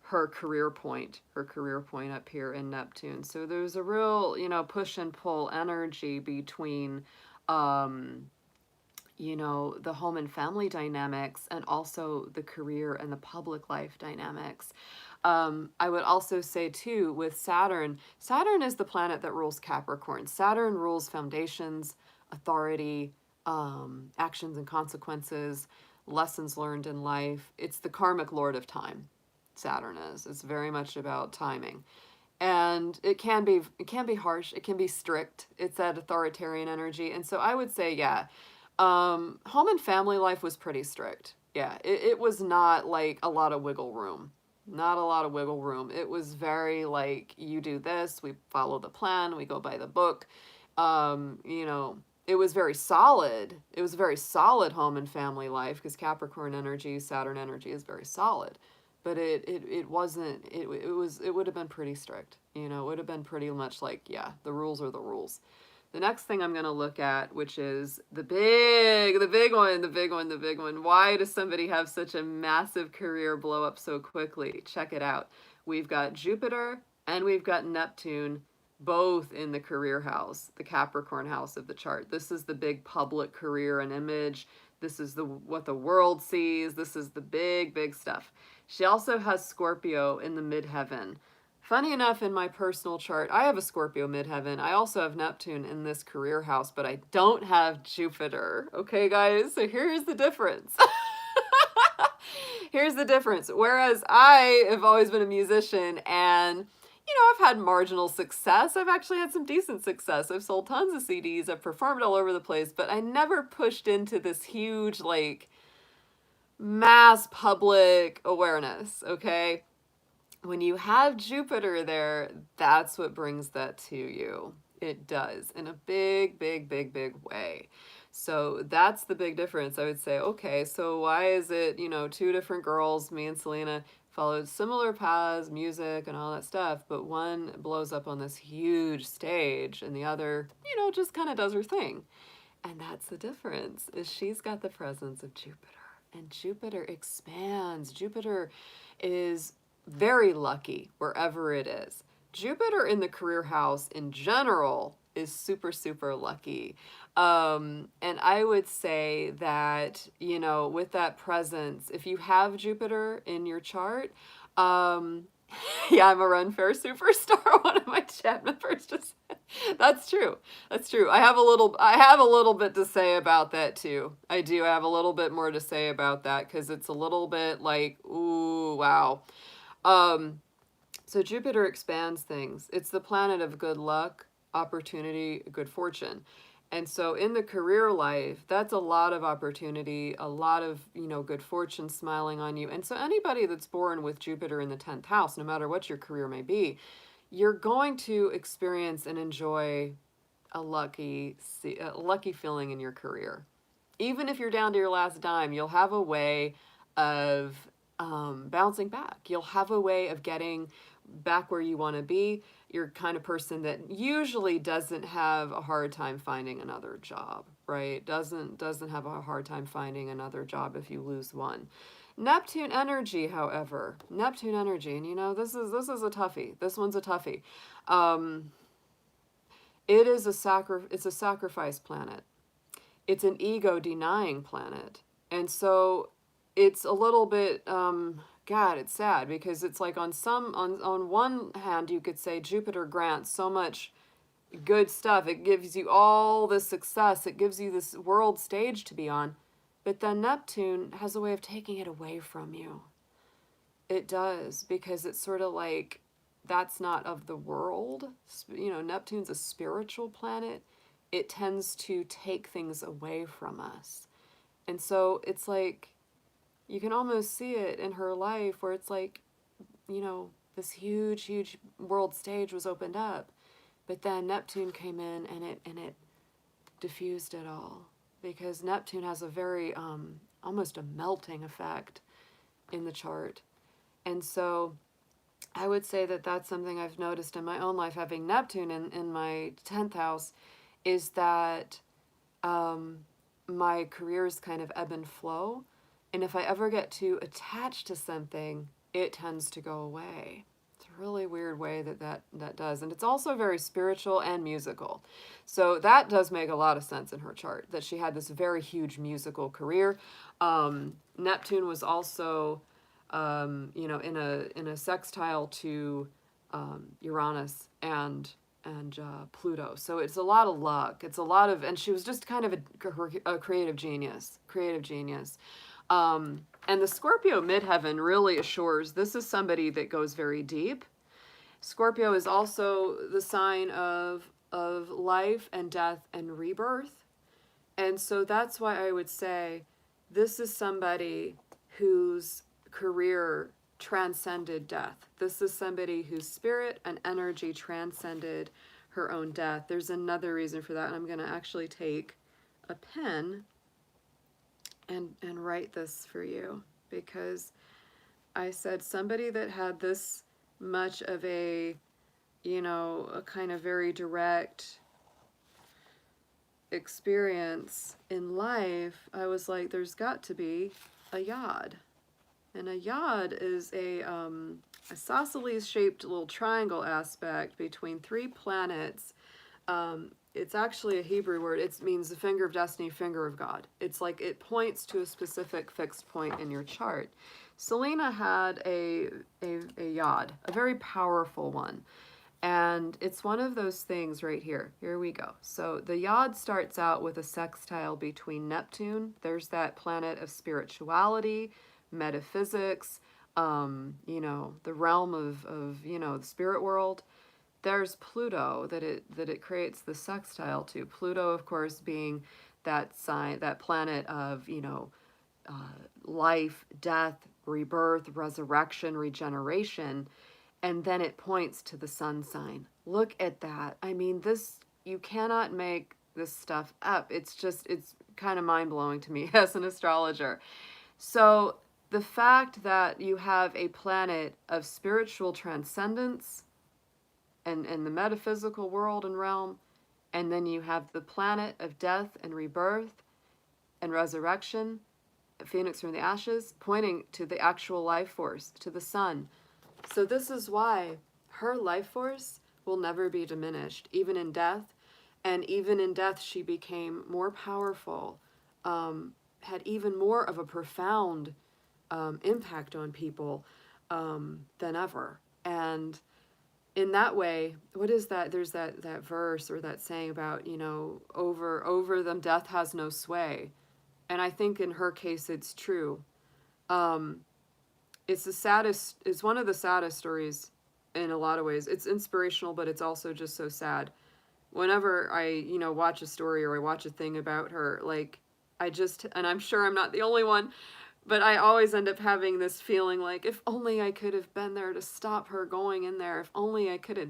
her career point up here in Neptune. So there's a real, you know, push and pull energy between, you know, the home and family dynamics and also the career and the public life dynamics. I would also say too, with Saturn, Saturn is the planet that rules Capricorn. Saturn rules foundations, authority, actions and consequences, lessons learned in life. It's the karmic lord of time. Saturn is. It's very much about timing. And it can be harsh, it can be strict. It's that authoritarian energy. And so I would say, yeah, home and family life was pretty strict. Yeah, it was not like a lot of wiggle room. Not a lot of wiggle room. It was very like, you do this, we follow the plan, we go by the book. You know, it was very solid. It was a very solid home and family life because Capricorn energy, Saturn energy is very solid. But it wasn't, it would have been pretty strict. You know, it would have been pretty much like, yeah, the rules are the rules. The next thing I'm going to look at, which is the big one. Why does somebody have such a massive career blow up so quickly? Check it out. We've got Jupiter and we've got Neptune, both in the career house, the Capricorn house of the chart. This is the big public career and image. This is what the world sees. This is the big stuff. She also has Scorpio in the midheaven. Funny enough, in my personal chart, I have a Scorpio midheaven. I also have Neptune in this career house, but I don't have Jupiter. Okay, guys? So here's the difference. Here's the difference. Whereas I have always been a musician and, you know, I've had marginal success. I've actually had some decent success. I've sold tons of CDs. I've performed all over the place, but I never pushed into this huge, like, mass public awareness, okay? When you have Jupiter there, that's what brings that to you. It does, in a big way. So that's the big difference. I would say, okay, so why is it, you know, two different girls, me and Selena, followed similar paths, music and all that stuff, but one blows up on this huge stage and the other, you know, just kind of does her thing. And that's the difference, is she's got the presence of Jupiter. And Jupiter expands. Jupiter is very lucky wherever it is. Jupiter in the career house in general is super lucky. And I would say that, you know, with that presence, if you have Jupiter in your chart, um, yeah, I'm a Run Fair superstar. One of my chat members just said. That's true. That's true. I have a little bit to say about that too. I do have a little bit more to say about that because it's a little bit like, ooh, wow. Um, so Jupiter expands things. It's the planet of good luck, opportunity, good fortune. And so in the career life, that's a lot of opportunity, a lot of, you know, good fortune smiling on you. And so anybody that's born with Jupiter in the 10th house, no matter what your career may be, you're going to experience and enjoy a lucky feeling in your career. Even if you're down to your last dime, you'll have a way of bouncing back. You'll have a way of getting back where you want to be. You're kind of person that usually doesn't have a hard time finding another job, right? Doesn't have a hard time finding another job if you lose one. Neptune energy, however, Neptune energy, and you know this is a toughie. This one's a toughie. Um, it's a sacrifice planet. It's an ego denying planet. And so it's a little bit God, it's sad because it's like on one hand you could say Jupiter grants so much good stuff. It gives you all this success. It gives you this world stage to be on. But then Neptune has a way of taking it away from you. It does, because it's sort of like that's not of the world. You know, Neptune's a spiritual planet. It tends to take things away from us. And so it's like you can almost see it in her life where it's like, you know, this huge world stage was opened up, but then Neptune came in and it diffused it all, because Neptune has a very almost a melting effect in the chart. And so I would say that that's something I've noticed in my own life, having Neptune in my 10th house, is that my careers kind of ebb and flow. And if I ever get too attached to something, it tends to go away. It's a really weird way that does. And it's also very spiritual and musical. So that does make a lot of sense in her chart, that she had this very huge musical career. Neptune was also, you know, in a sextile to Uranus and Pluto. So it's a lot of luck. It's a lot of, and she was just kind of a creative genius. And the Scorpio midheaven really assures this is somebody that goes very deep. Scorpio is also the sign of life and death and rebirth. And so that's why I would say this is somebody whose career transcended death. This is somebody whose spirit and energy transcended her own death. There's another reason for that, and I'm going to actually take a pen and write this for you, because I said somebody that had this much of a, you know, a kind of very direct experience in life, I was like, there's got to be a yod. And a yod is a isosceles-shaped little triangle aspect between three planets. It's actually a Hebrew word. It means the finger of destiny, finger of God. It's like it points to a specific fixed point in your chart. Selena had a yod, a very powerful one. And it's one of those things right here. Here we go. So the yod starts out with a sextile between Neptune. There's that planet of spirituality, metaphysics, you know, the realm of you know, the spirit world. There's Pluto that it creates the sextile to. Pluto, of course, being that sign, that planet of, you know, life, death, rebirth, resurrection, regeneration. And then it points to the sun sign. Look at that. I mean, this, you cannot make this stuff up. It's kind of mind-blowing to me as an astrologer. So the fact that you have a planet of spiritual transcendence and the metaphysical world and realm, and then you have the planet of death and rebirth and resurrection, a phoenix from the ashes, pointing to the actual life force, to the sun. So this is why her life force will never be diminished, even in death. And even in death, she became more powerful, had even more of a profound impact on people than ever. And in that way, what is that? There's that verse or that saying about, over them death has no sway. And I think in her case, it's true. Um, it's one of the saddest stories in a lot of ways. It's inspirational, but it's also just so sad. Whenever I, watch a story or I watch a thing about her, like, and I'm sure I'm not the only one, but I always end up having this feeling like, if only I could have been there to stop her going in there, if only I could have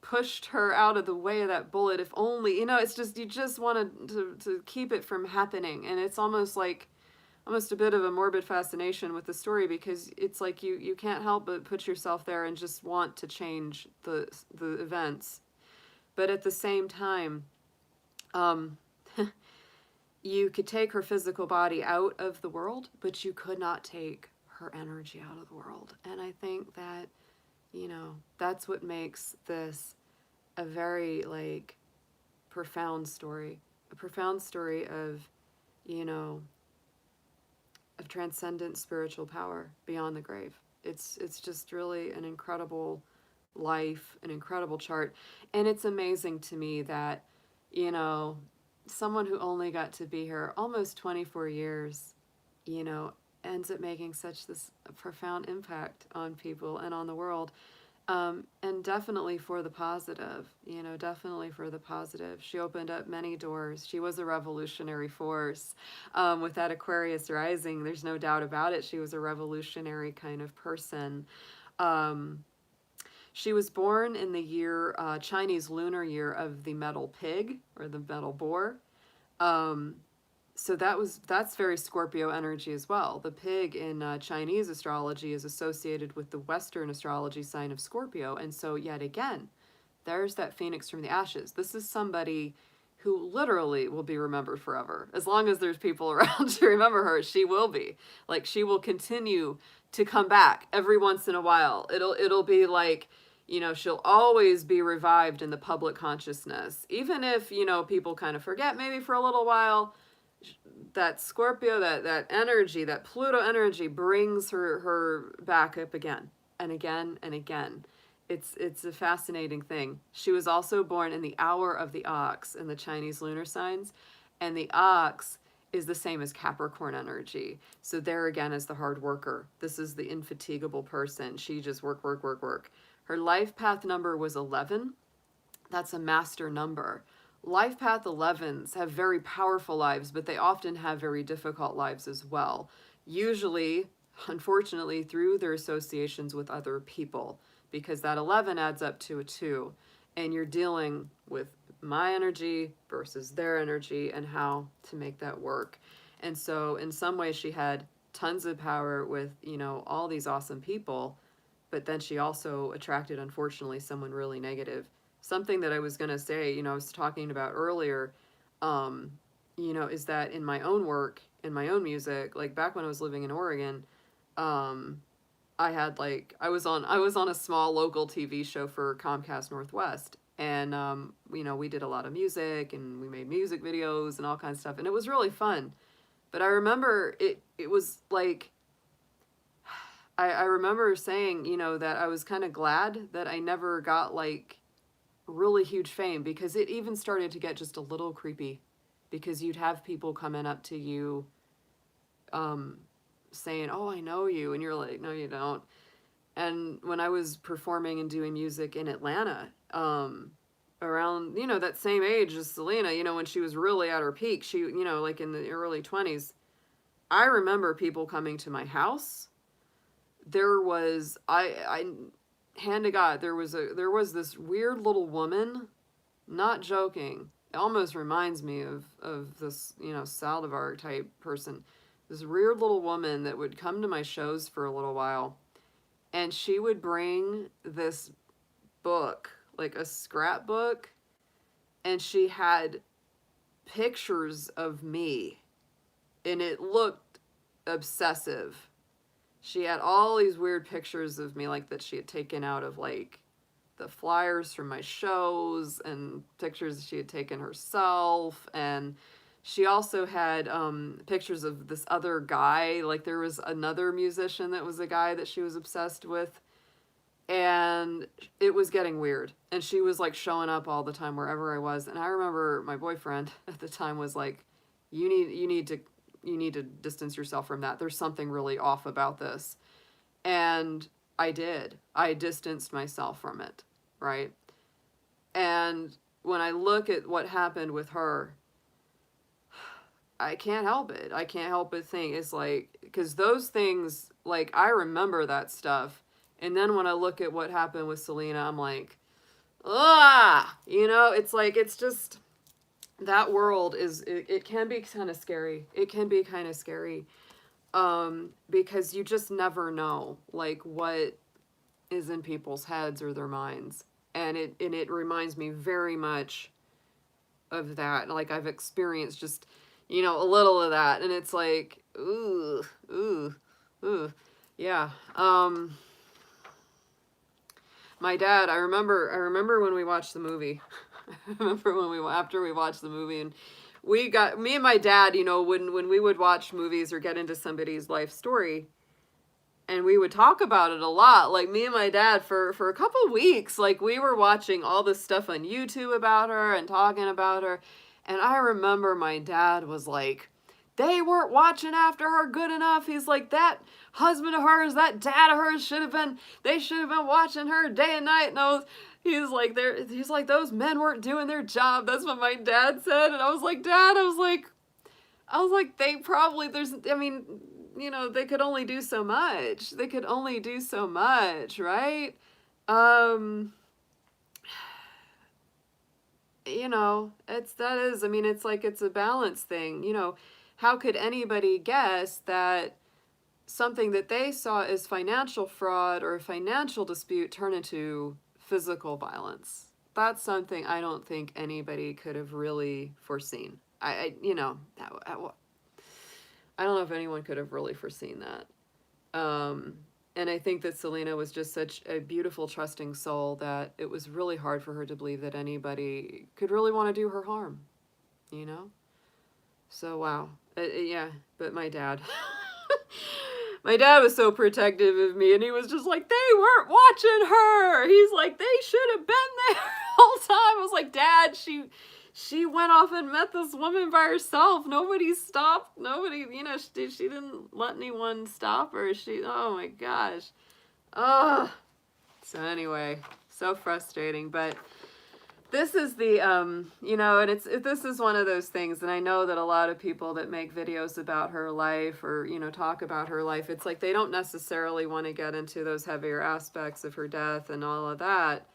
pushed her out of the way of that bullet, if only, it's just, you just want to keep it from happening. And it's almost a bit of a morbid fascination with the story, because it's like you can't help but put yourself there and just want to change the events. But at the same time, you could take her physical body out of the world, but you could not take her energy out of the world. And I think that, that's what makes this a very, like, profound story. A profound story of, of transcendent spiritual power beyond the grave. It's just really an incredible life, an incredible chart. And it's amazing to me that, someone who only got to be here almost 24 years, ends up making such this profound impact on people and on the world. And definitely for the positive, definitely for the positive. She opened up many doors. She was a revolutionary force. With that Aquarius rising, there's no doubt about it. She was a revolutionary kind of person. She was born in the year, Chinese lunar year of the metal pig, or the metal boar. So that's very Scorpio energy as well. The pig in Chinese astrology is associated with the Western astrology sign of Scorpio. And so yet again, there's that phoenix from the ashes. This is somebody who literally will be remembered forever. As long as there's people around to remember her, she will be. Like, she will continue to come back every once in a while. It'll be like, she'll always be revived in the public consciousness. Even if, people kind of forget maybe for a little while, that Scorpio, that energy, that Pluto energy brings her back up again and again and again. It's a fascinating thing. She was also born in the hour of the ox in the Chinese lunar signs, and the ox is the same as Capricorn energy. So there again is the hard worker. This is the infatigable person. She just work, work, work, work. Her life path number was 11. That's a master number. Life path 11s have very powerful lives, but they often have very difficult lives as well. Usually, unfortunately, through their associations with other people, because that 11 adds up to a 2, and you're dealing with my energy versus their energy and how to make that work. And so in some ways she had tons of power with, all these awesome people, but then she also attracted, unfortunately, someone really negative. Something that I was going to say, I was talking about earlier, is that in my own work, in my own music, like back when I was living in Oregon, I was on a small local TV show for Comcast Northwest, and we did a lot of music, and we made music videos and all kinds of stuff, and it was really fun. But I remember it was like, I remember saying, that I was kind of glad that I never got like really huge fame, because it even started to get just a little creepy, because you'd have people coming up to you saying, "Oh, I know you," and you're like, "No, you don't." And when I was performing and doing music in Atlanta, around, that same age as Selena, when she was really at her peak, she, like in the early 20s, I remember people coming to my house. There was, I hand to God, there was this weird little woman, not joking. It almost reminds me of this, Saldivar type person. This weird little woman that would come to my shows for a little while, and she would bring this book, like a scrapbook, and she had pictures of me, and it looked obsessive. She had all these weird pictures of me, like, that she had taken out of, like, the flyers from my shows and pictures she had taken herself. And she also had pictures of this other guy. Like there was another musician that was a guy that she was obsessed with. And it was getting weird. And she was like showing up all the time wherever I was. And I remember my boyfriend at the time was like, you need to distance yourself from that. There's something really off about this. And I did. I distanced myself from it, right? And when I look at what happened with her, I can't help it. I can't help but think it's like, because those things, like, I remember that stuff. And then when I look at what happened with Selena, I'm like, ah, you know, it's like, it's just, that world is, it can be kind of scary. It can be kind of scary. Because you just never know, like, what is in people's heads or their minds. And it reminds me very much of that. Like, I've experienced just, you know, a little of that. And it's like, ooh, yeah. My dad, I remember when we watched the movie. I remember after we watched the movie, and me and my dad, you know, when we would watch movies or get into somebody's life story, and we would talk about it a lot. Like, me and my dad, for a couple weeks, like, we were watching all this stuff on YouTube about her and talking about her. And I remember my dad was like, they weren't watching after her good enough. He's like, that husband of hers, that dad of hers they should have been watching her day and night. And he's like, those men weren't doing their job. That's what my dad said. And I was like, Dad, I was like, they probably, I mean, you know, they could only do so much. They could only do so much, right? You know, I mean, it's like, it's a balance thing. You know, how could anybody guess that something that they saw as financial fraud or a financial dispute turn into physical violence? That's something I don't think anybody could have really foreseen. You know, I don't know if anyone could have really foreseen that. And I think that Selena was just such a beautiful, trusting soul that it was really hard for her to believe that anybody could really want to do her harm, you know? So, wow. Yeah, but my dad, my dad was so protective of me, and he was just like, they weren't watching her. He's like, they should have been there the whole time. I was like, Dad, she went off and met this woman by herself. Nobody stopped. Nobody, you know, she didn't let anyone stop her. Oh my gosh. Oh. So anyway, so frustrating. But this is the, you know, and this is one of those things. And I know that a lot of people that make videos about her life or, you know, talk about her life, it's like they don't necessarily want to get into those heavier aspects of her death and all of that.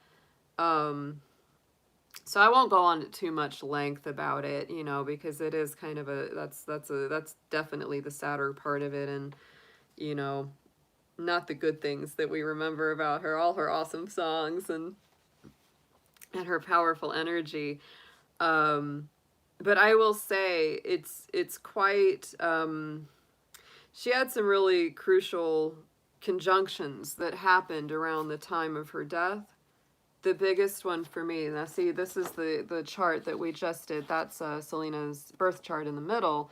So I won't go on too much length about it, you know, because it is kind of that's definitely the sadder part of it, and, you know, not the good things that we remember about her, all her awesome songs and her powerful energy. But I will say it's quite, she had some really crucial conjunctions that happened around the time of her death. The biggest one for me, now see, this is the chart that we just did. That's Selena's birth chart in the middle.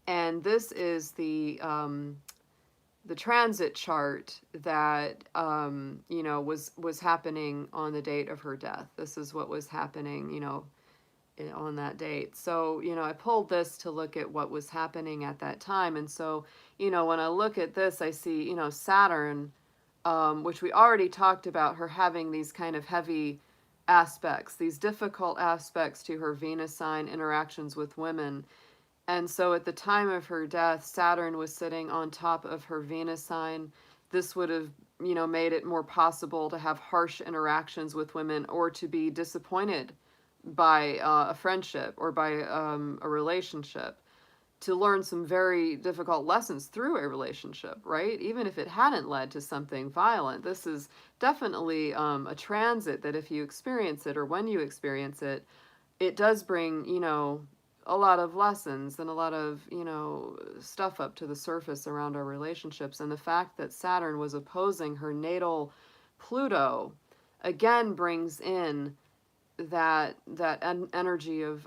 And this is the transit chart that, you know, was happening on the date of her death. This is what was happening, you know, on that date. So, you know, I pulled this to look at what was happening at that time. And so, you know, when I look at this, I see, you know, Saturn, which we already talked about, her having these kind of heavy aspects, these difficult aspects to her Venus sign interactions with women. And so at the time of her death, Saturn was sitting on top of her Venus sign. This would have, you know, made it more possible to have harsh interactions with women or to be disappointed by a friendship or by a relationship, to learn some very difficult lessons through a relationship, right? Even if it hadn't led to something violent. This is definitely a transit that if you experience it or when you experience it, it does bring, you know, a lot of lessons and a lot of, you know, stuff up to the surface around our relationships. And the fact that Saturn was opposing her natal Pluto, again brings in that energy of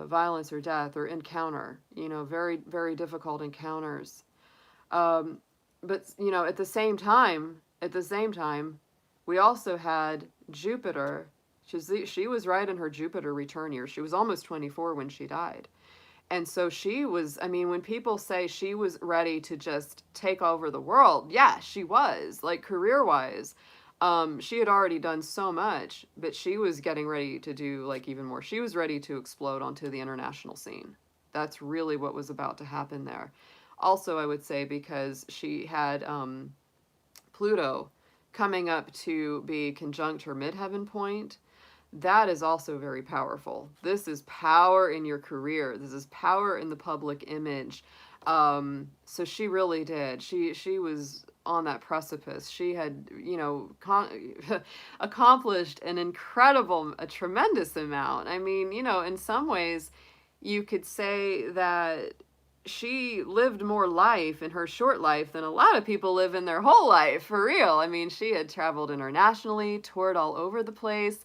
violence or death or encounter, very, very difficult encounters. Um, but at the same time, we also had Jupiter. She was right in her Jupiter return year. She was almost 24 when she died. And so she was, I mean, when people say she was ready to just take over the world, yeah, she was, like career wise. She had already done so much, but she was getting ready to do like even more. She was ready to explode onto the international scene. That's really what was about to happen there. Also, I would say because she had Pluto coming up to be conjunct her midheaven point, that is also very powerful. This is power in your career. This is power in the public image. So she really did. She was on that precipice. She had, accomplished an incredible, a tremendous amount. I mean, in some ways, you could say that she lived more life in her short life than a lot of people live in their whole life, for real. I mean, she had traveled internationally, toured all over the place,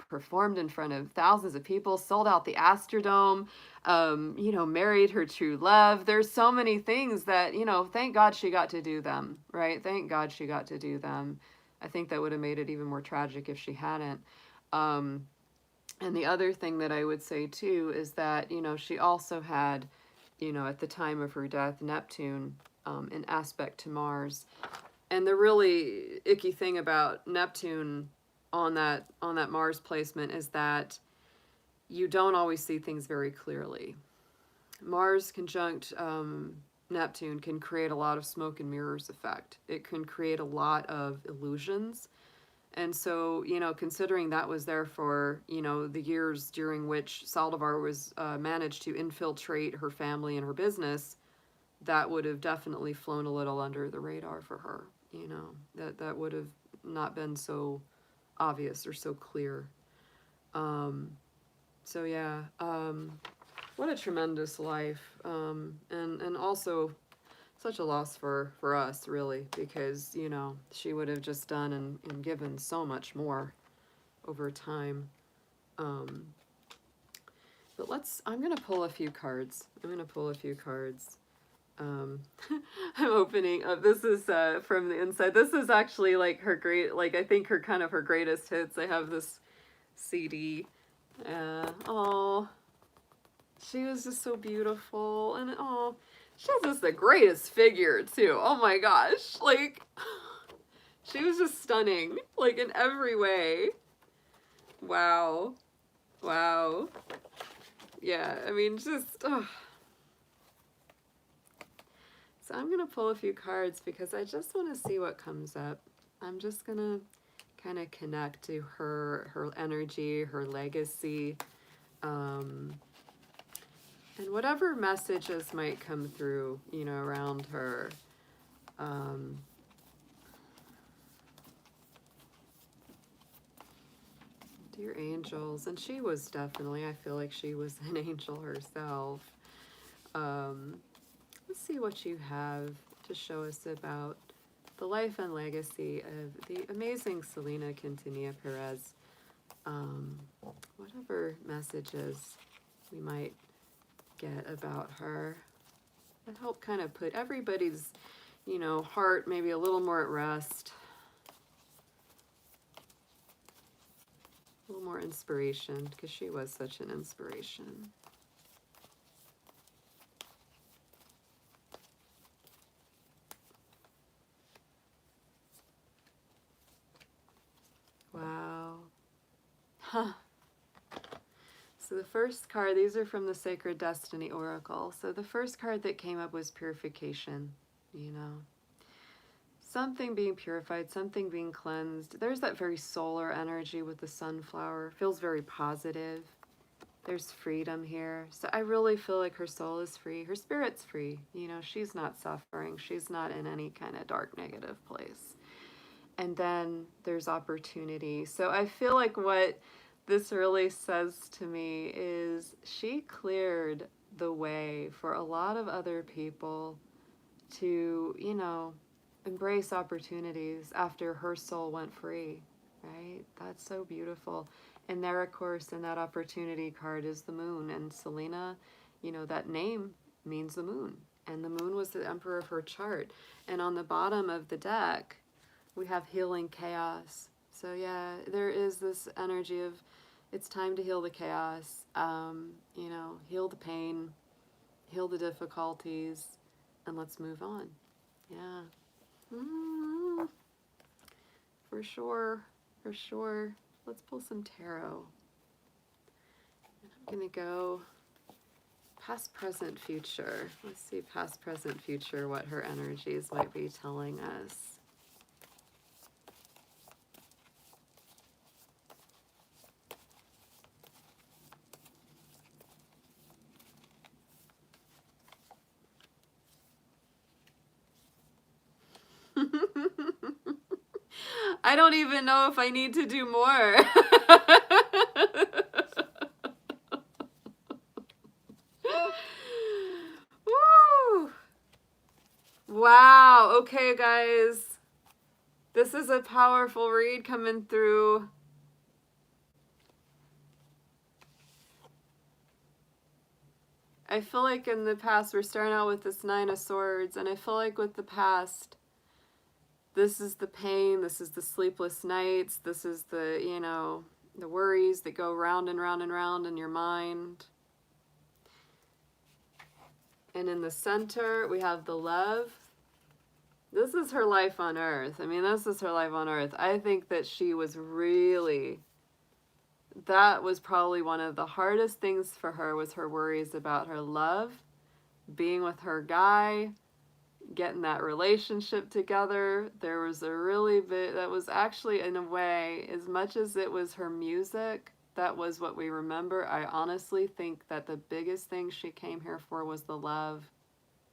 performed in front of thousands of people, sold out the Astrodome, married her true love. There's so many things that, thank God she got to do them, right? Thank God she got to do them. I think that would have made it even more tragic if she hadn't. And the other thing that I would say too is that, she also had, at the time of her death, Neptune in aspect to Mars. And the really icky thing about Neptune on that Mars placement is that you don't always see things very clearly. Mars conjunct Neptune can create a lot of smoke and mirrors effect. It can create a lot of illusions. And so, considering that was there for, the years during which Saldivar was managed to infiltrate her family and her business, that would have definitely flown a little under the radar for her. That would have not been so obvious or so clear. So yeah, what a tremendous life, and also such a loss for us, really, because she would have just done and given so much more over time. But I'm gonna pull a few cards. I'm opening up. This is from the inside. This is actually like her I think her greatest hits. I have this CD. Oh, she was just so beautiful, and she has just the greatest figure too. Oh my gosh, like she was just stunning, like in every way. Wow, wow. Yeah, I mean, just. Oh. So I'm gonna pull a few cards because I just want to see what comes up. I'm just gonna kind of connect to her energy, her legacy, and whatever messages might come through, around her. Dear angels, and she was definitely, I feel like she was an angel herself. Let's see what you have to show us about the life and legacy of the amazing Selena Quintanilla-Pérez. Whatever messages we might get about her that help kind of put everybody's, heart maybe a little more at rest. A little more inspiration, because she was such an inspiration. Wow. Huh. So the first card, these are from the Sacred Destiny Oracle. So the first card that came up was purification, Something being purified, something being cleansed. There's that very solar energy with the sunflower. Feels very positive. There's freedom here. So I really feel like her soul is free. Her spirit's free. She's not suffering. She's not in any kind of dark, negative place. And then there's opportunity. So I feel like what this really says to me is she cleared the way for a lot of other people to, embrace opportunities after her soul went free, right? That's so beautiful. And there, of course, in that opportunity card is the moon. And Selena, you know, that name means the moon. And the moon was the emperor of her chart. And on the bottom of the deck, we have healing chaos. So yeah, there is this energy of it's time to heal the chaos, you know, heal the pain, heal the difficulties, and let's move on. Yeah. Mm, for sure, for sure. Let's pull some tarot. And I'm going to go past, present, future. Let's see past, present, future, what her energies might be telling us. I don't even know if I need to do more. Woo! Wow. Okay, guys. This is a powerful read coming through. I feel like in the past, we're starting out with this Nine of Swords, and I feel like with the past, this is the pain, this is the sleepless nights, this is the, you know, the worries that go round and round and round in your mind. And in the center, we have the love. This is her life on earth. I mean, this is her life on earth. I think that she was really, that was probably one of the hardest things for her, was her worries about her love, being with her guy, getting that relationship together. There was a really big, that was actually, in a way, as much as it was her music, that was what we remember. I honestly think that the biggest thing she came here for was the love.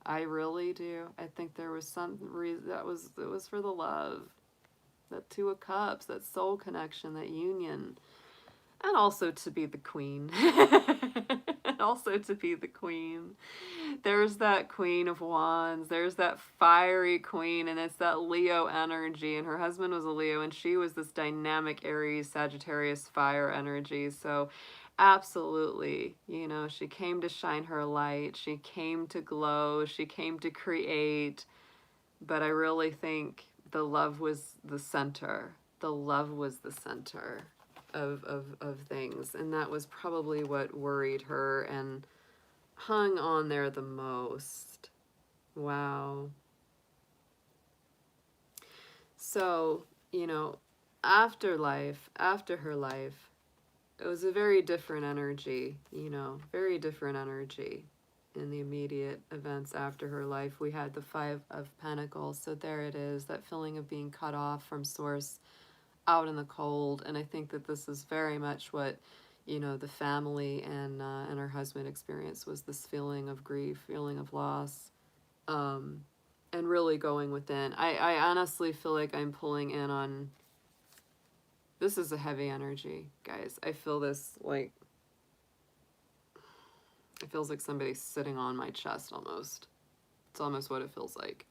I really do. I think there was some reason that it was for the love. That Two of Cups, that soul connection, that union. And also to be the queen. And also to be the queen. There's that Queen of Wands. There's that fiery queen, and it's that Leo energy. And her husband was a Leo, and she was this dynamic Aries, Sagittarius fire energy. So absolutely, you know, she came to shine her light. She came to glow. She came to create. But I really think the love was the center. The love was the center of things. And that was probably what worried her and hung on there the most. Wow. So, you know, after her life, it was a very different energy, you know, very different energy. In the immediate events after her life, we had the Five of Pentacles. So there it is, that feeling of being cut off from source, out in the cold. And I think that this is very much what, you know, the family and her husband experienced, was this feeling of grief, feeling of loss, and really going within. I honestly feel like I'm pulling in on, this is a heavy energy, guys. I feel this like, it feels like somebody's sitting on my chest almost. It's almost what it feels like.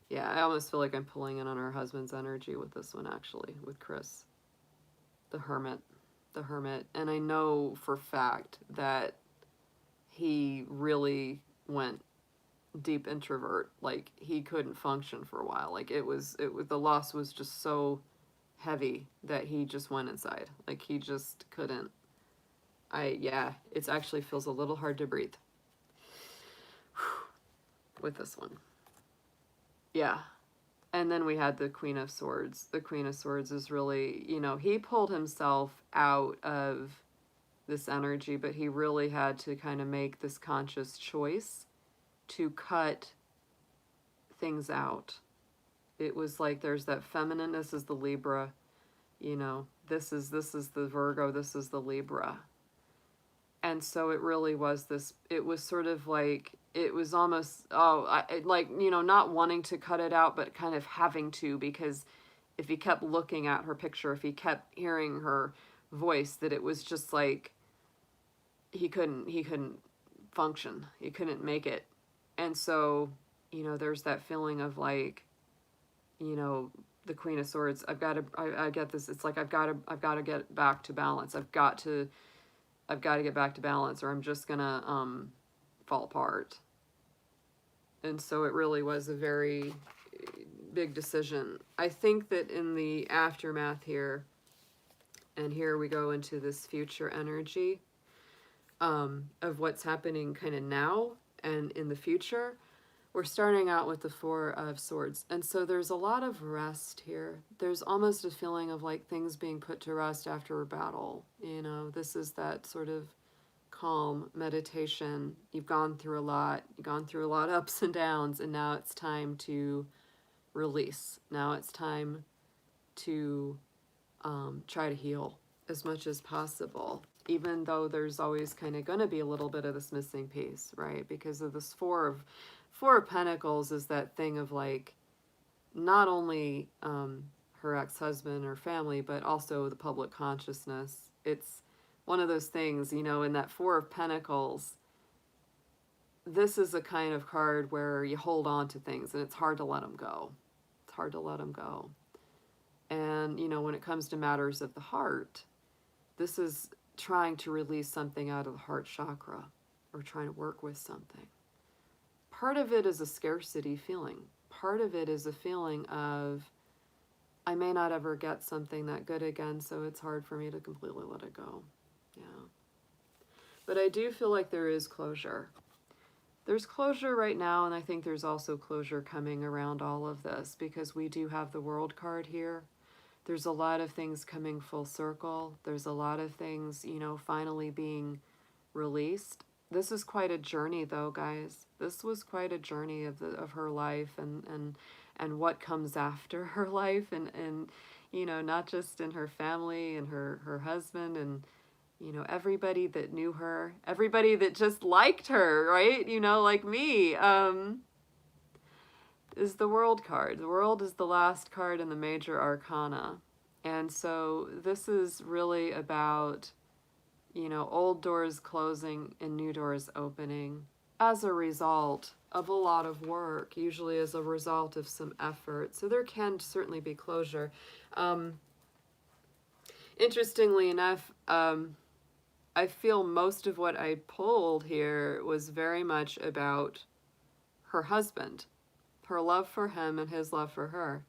Yeah, I almost feel like I'm pulling in on her husband's energy with this one, actually, with Chris. The Hermit. The Hermit. And I know for fact that he really went deep introvert. Like, he couldn't function for a while. Like, it was the loss was just so heavy that he just went inside. Like, he just couldn't. Yeah, it actually feels a little hard to breathe with this one. Yeah. And then we had the Queen of Swords. The Queen of Swords is really, you know, he pulled himself out of this energy, but he really had to kind of make this conscious choice to cut things out. It was like there's that feminine, this is the Libra, you know, this is the Virgo, this is the Libra. And so it really was this, it was sort of like, it was almost, like, you know, not wanting to cut it out, but kind of having to, because if he kept looking at her picture, if he kept hearing her voice, that it was just like, he couldn't function. He couldn't make it. And so you know, there's that feeling of like, you know, the Queen of Swords. I get this. It's like I've got to get back to balance. I've got to get back to balance, or I'm just gonna fall apart. And so it really was a very big decision. I think that in the aftermath here, and here we go into this future energy of what's happening kind of now and in the future. We're starting out with the Four of Swords. And so there's a lot of rest here. There's almost a feeling of like things being put to rest after a battle. You know, this is that sort of calm meditation. You've gone through a lot. You've gone through a lot of ups and downs, and now it's time to release. Now it's time to try to heal as much as possible, even though there's always kind of going to be a little bit of this missing piece, right? Because of this Four of Pentacles is that thing of like not only her ex-husband or family, but also the public consciousness. It's one of those things, you know, in that Four of Pentacles, this is a kind of card where you hold on to things and it's hard to let them go. It's hard to let them go. And, you know, when it comes to matters of the heart, this is trying to release something out of the heart chakra or trying to work with something. Part of it is a scarcity feeling. Part of it is a feeling of, I may not ever get something that good again, so it's hard for me to completely let it go. Yeah. But I do feel like there is closure. There's closure right now, and I think there's also closure coming around all of this because we do have the World card here. There's a lot of things coming full circle. There's a lot of things, you know, finally being released. This is quite a journey, though, guys. This was quite a journey of her life and what comes after her life, and you know, not just in her family and her husband and, you know, everybody that knew her, everybody that just liked her, right? You know, like me, is the World card. The World is the last card in the major arcana. And so this is really about, you know, old doors closing and new doors opening as a result of a lot of work, usually as a result of some effort. So there can certainly be closure. Interestingly enough, I feel most of what I pulled here was very much about her husband, her love for him and his love for her.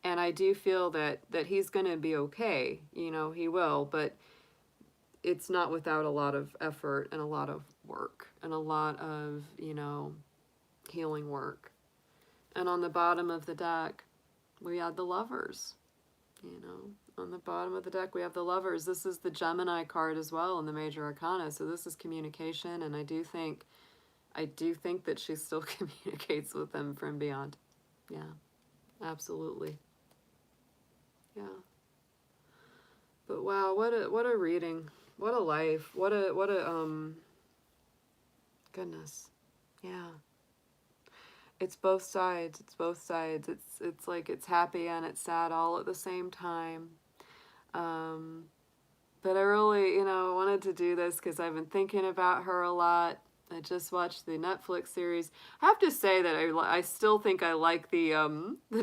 And I do feel that he's going to be okay. You know, he will, but it's not without a lot of effort and a lot of work and a lot of, you know, healing work. And on the bottom of the deck, we had the Lovers. You know, on the bottom of the deck, we have the Lovers. This is the Gemini card as well in the major arcana. So this is communication. And I do think that she still communicates with him from beyond. Yeah, absolutely. Yeah. But wow, what a reading. What a life. What a goodness. Yeah. It's both sides. It's both sides. It's like it's happy and it's sad all at the same time. But I really, you know, wanted to do this because I've been thinking about her a lot. I just watched the Netflix series. I have to say that I still think I like the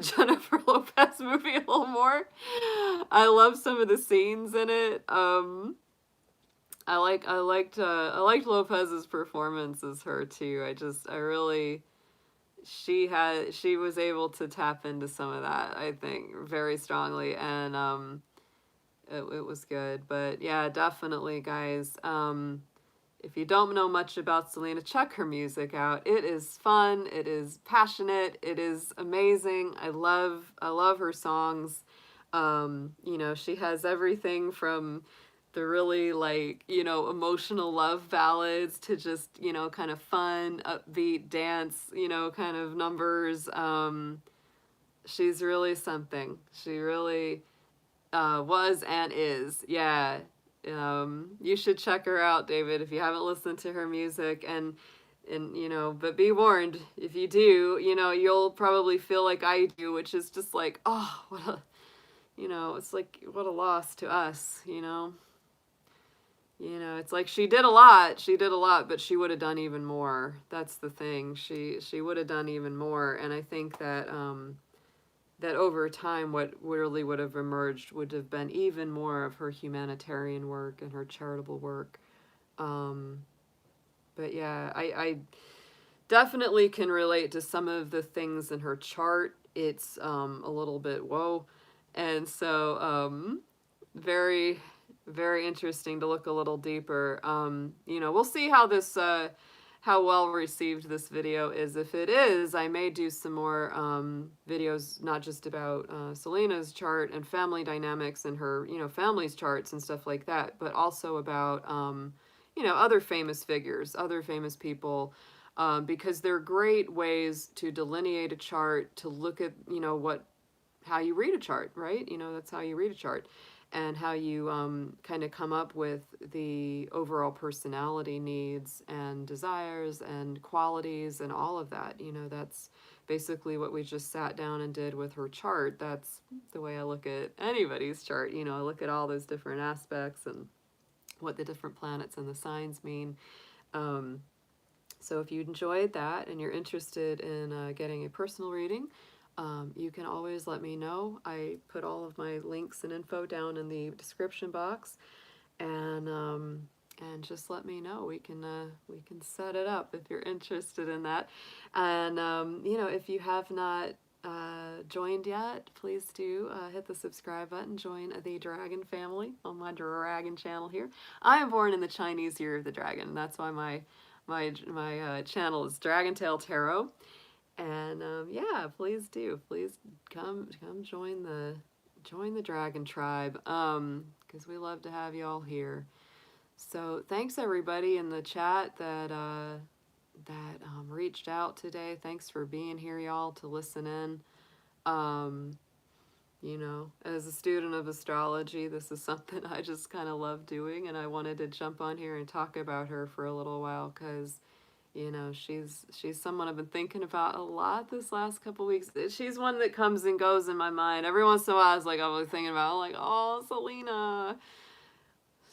Jennifer Lopez movie a little more. I love some of the scenes in it. I liked Lopez's performance as her too. She was able to tap into some of that, I think, very strongly, and it was good. But yeah, definitely, guys. If you don't know much about Selena, check her music out. It is fun. It is passionate. It is amazing. I love her songs. You know, she has everything from the really, like, you know, emotional love ballads to just, you know, kind of fun, upbeat dance, you know, kind of numbers. She's really something. She really was and is. Yeah. You should check her out, David, if you haven't listened to her music, and you know, but be warned, if you do, you know, you'll probably feel like I do, which is just like, oh, what a, you know, it's like, what a loss to us, you know. You know, it's like she did a lot, but she would have done even more. That's the thing. She would have done even more, and I think that that over time, what really would have emerged would have been even more of her humanitarian work and her charitable work. But yeah, I definitely can relate to some of the things in her chart. It's a little bit whoa, and so very, very interesting to look a little deeper. You know, we'll see how this, how well received this video is. If it is, I may do some more videos, not just about Selena's chart and family dynamics and her, you know, family's charts and stuff like that, but also about, you know, other famous figures, other famous people, because they're great ways to delineate a chart, to look at, you know, how you read a chart, right? You know, that's how you read a chart, and how you kind of come up with the overall personality needs and desires and qualities and all of that. You know, that's basically what we just sat down and did with her chart. That's the way I look at anybody's chart. You know, I look at all those different aspects and what the different planets and the signs mean. So if you enjoyed that and you're interested in getting a personal reading, you can always let me know. I put all of my links and info down in the description box, and just let me know. We can set it up if you're interested in that. And you know, if you have not joined yet, please do hit the subscribe button. Join the Dragon family on my Dragon channel here. I am born in the Chinese year of the dragon. That's why my channel is Dragon Tail Tarot. And yeah, please do. Please come join the Dragon Tribe, because we love to have you all here. So thanks everybody in the chat that reached out today. Thanks for being here, y'all, to listen in. You know, as a student of astrology, this is something I just kind of love doing, and I wanted to jump on here and talk about her for a little while, because you know, she's someone I've been thinking about a lot this last couple weeks. She's one that comes and goes in my mind. Every once in a while, I was thinking about, like, oh, Selena.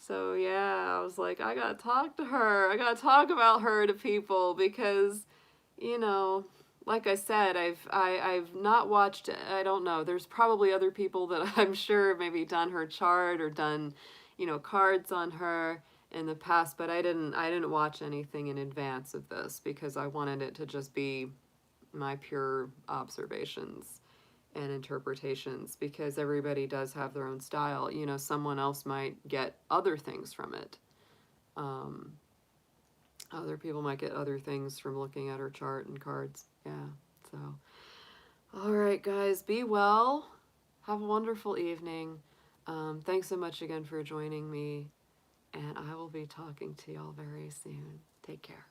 So yeah, I was like, I gotta talk to her. I gotta talk about her to people, because, you know, like I said, I've not watched. I don't know. There's probably other people that I'm sure maybe done her chart or done, you know, cards on her in the past, but I didn't watch anything in advance of this, because I wanted it to just be my pure observations and interpretations, because everybody does have their own style. You know, someone else might get other things from it. Other people might get other things from looking at her chart and cards. Yeah, so all right, guys, be well. Have a wonderful evening. Thanks so much again for joining me, and I will be talking to y'all very soon. Take care.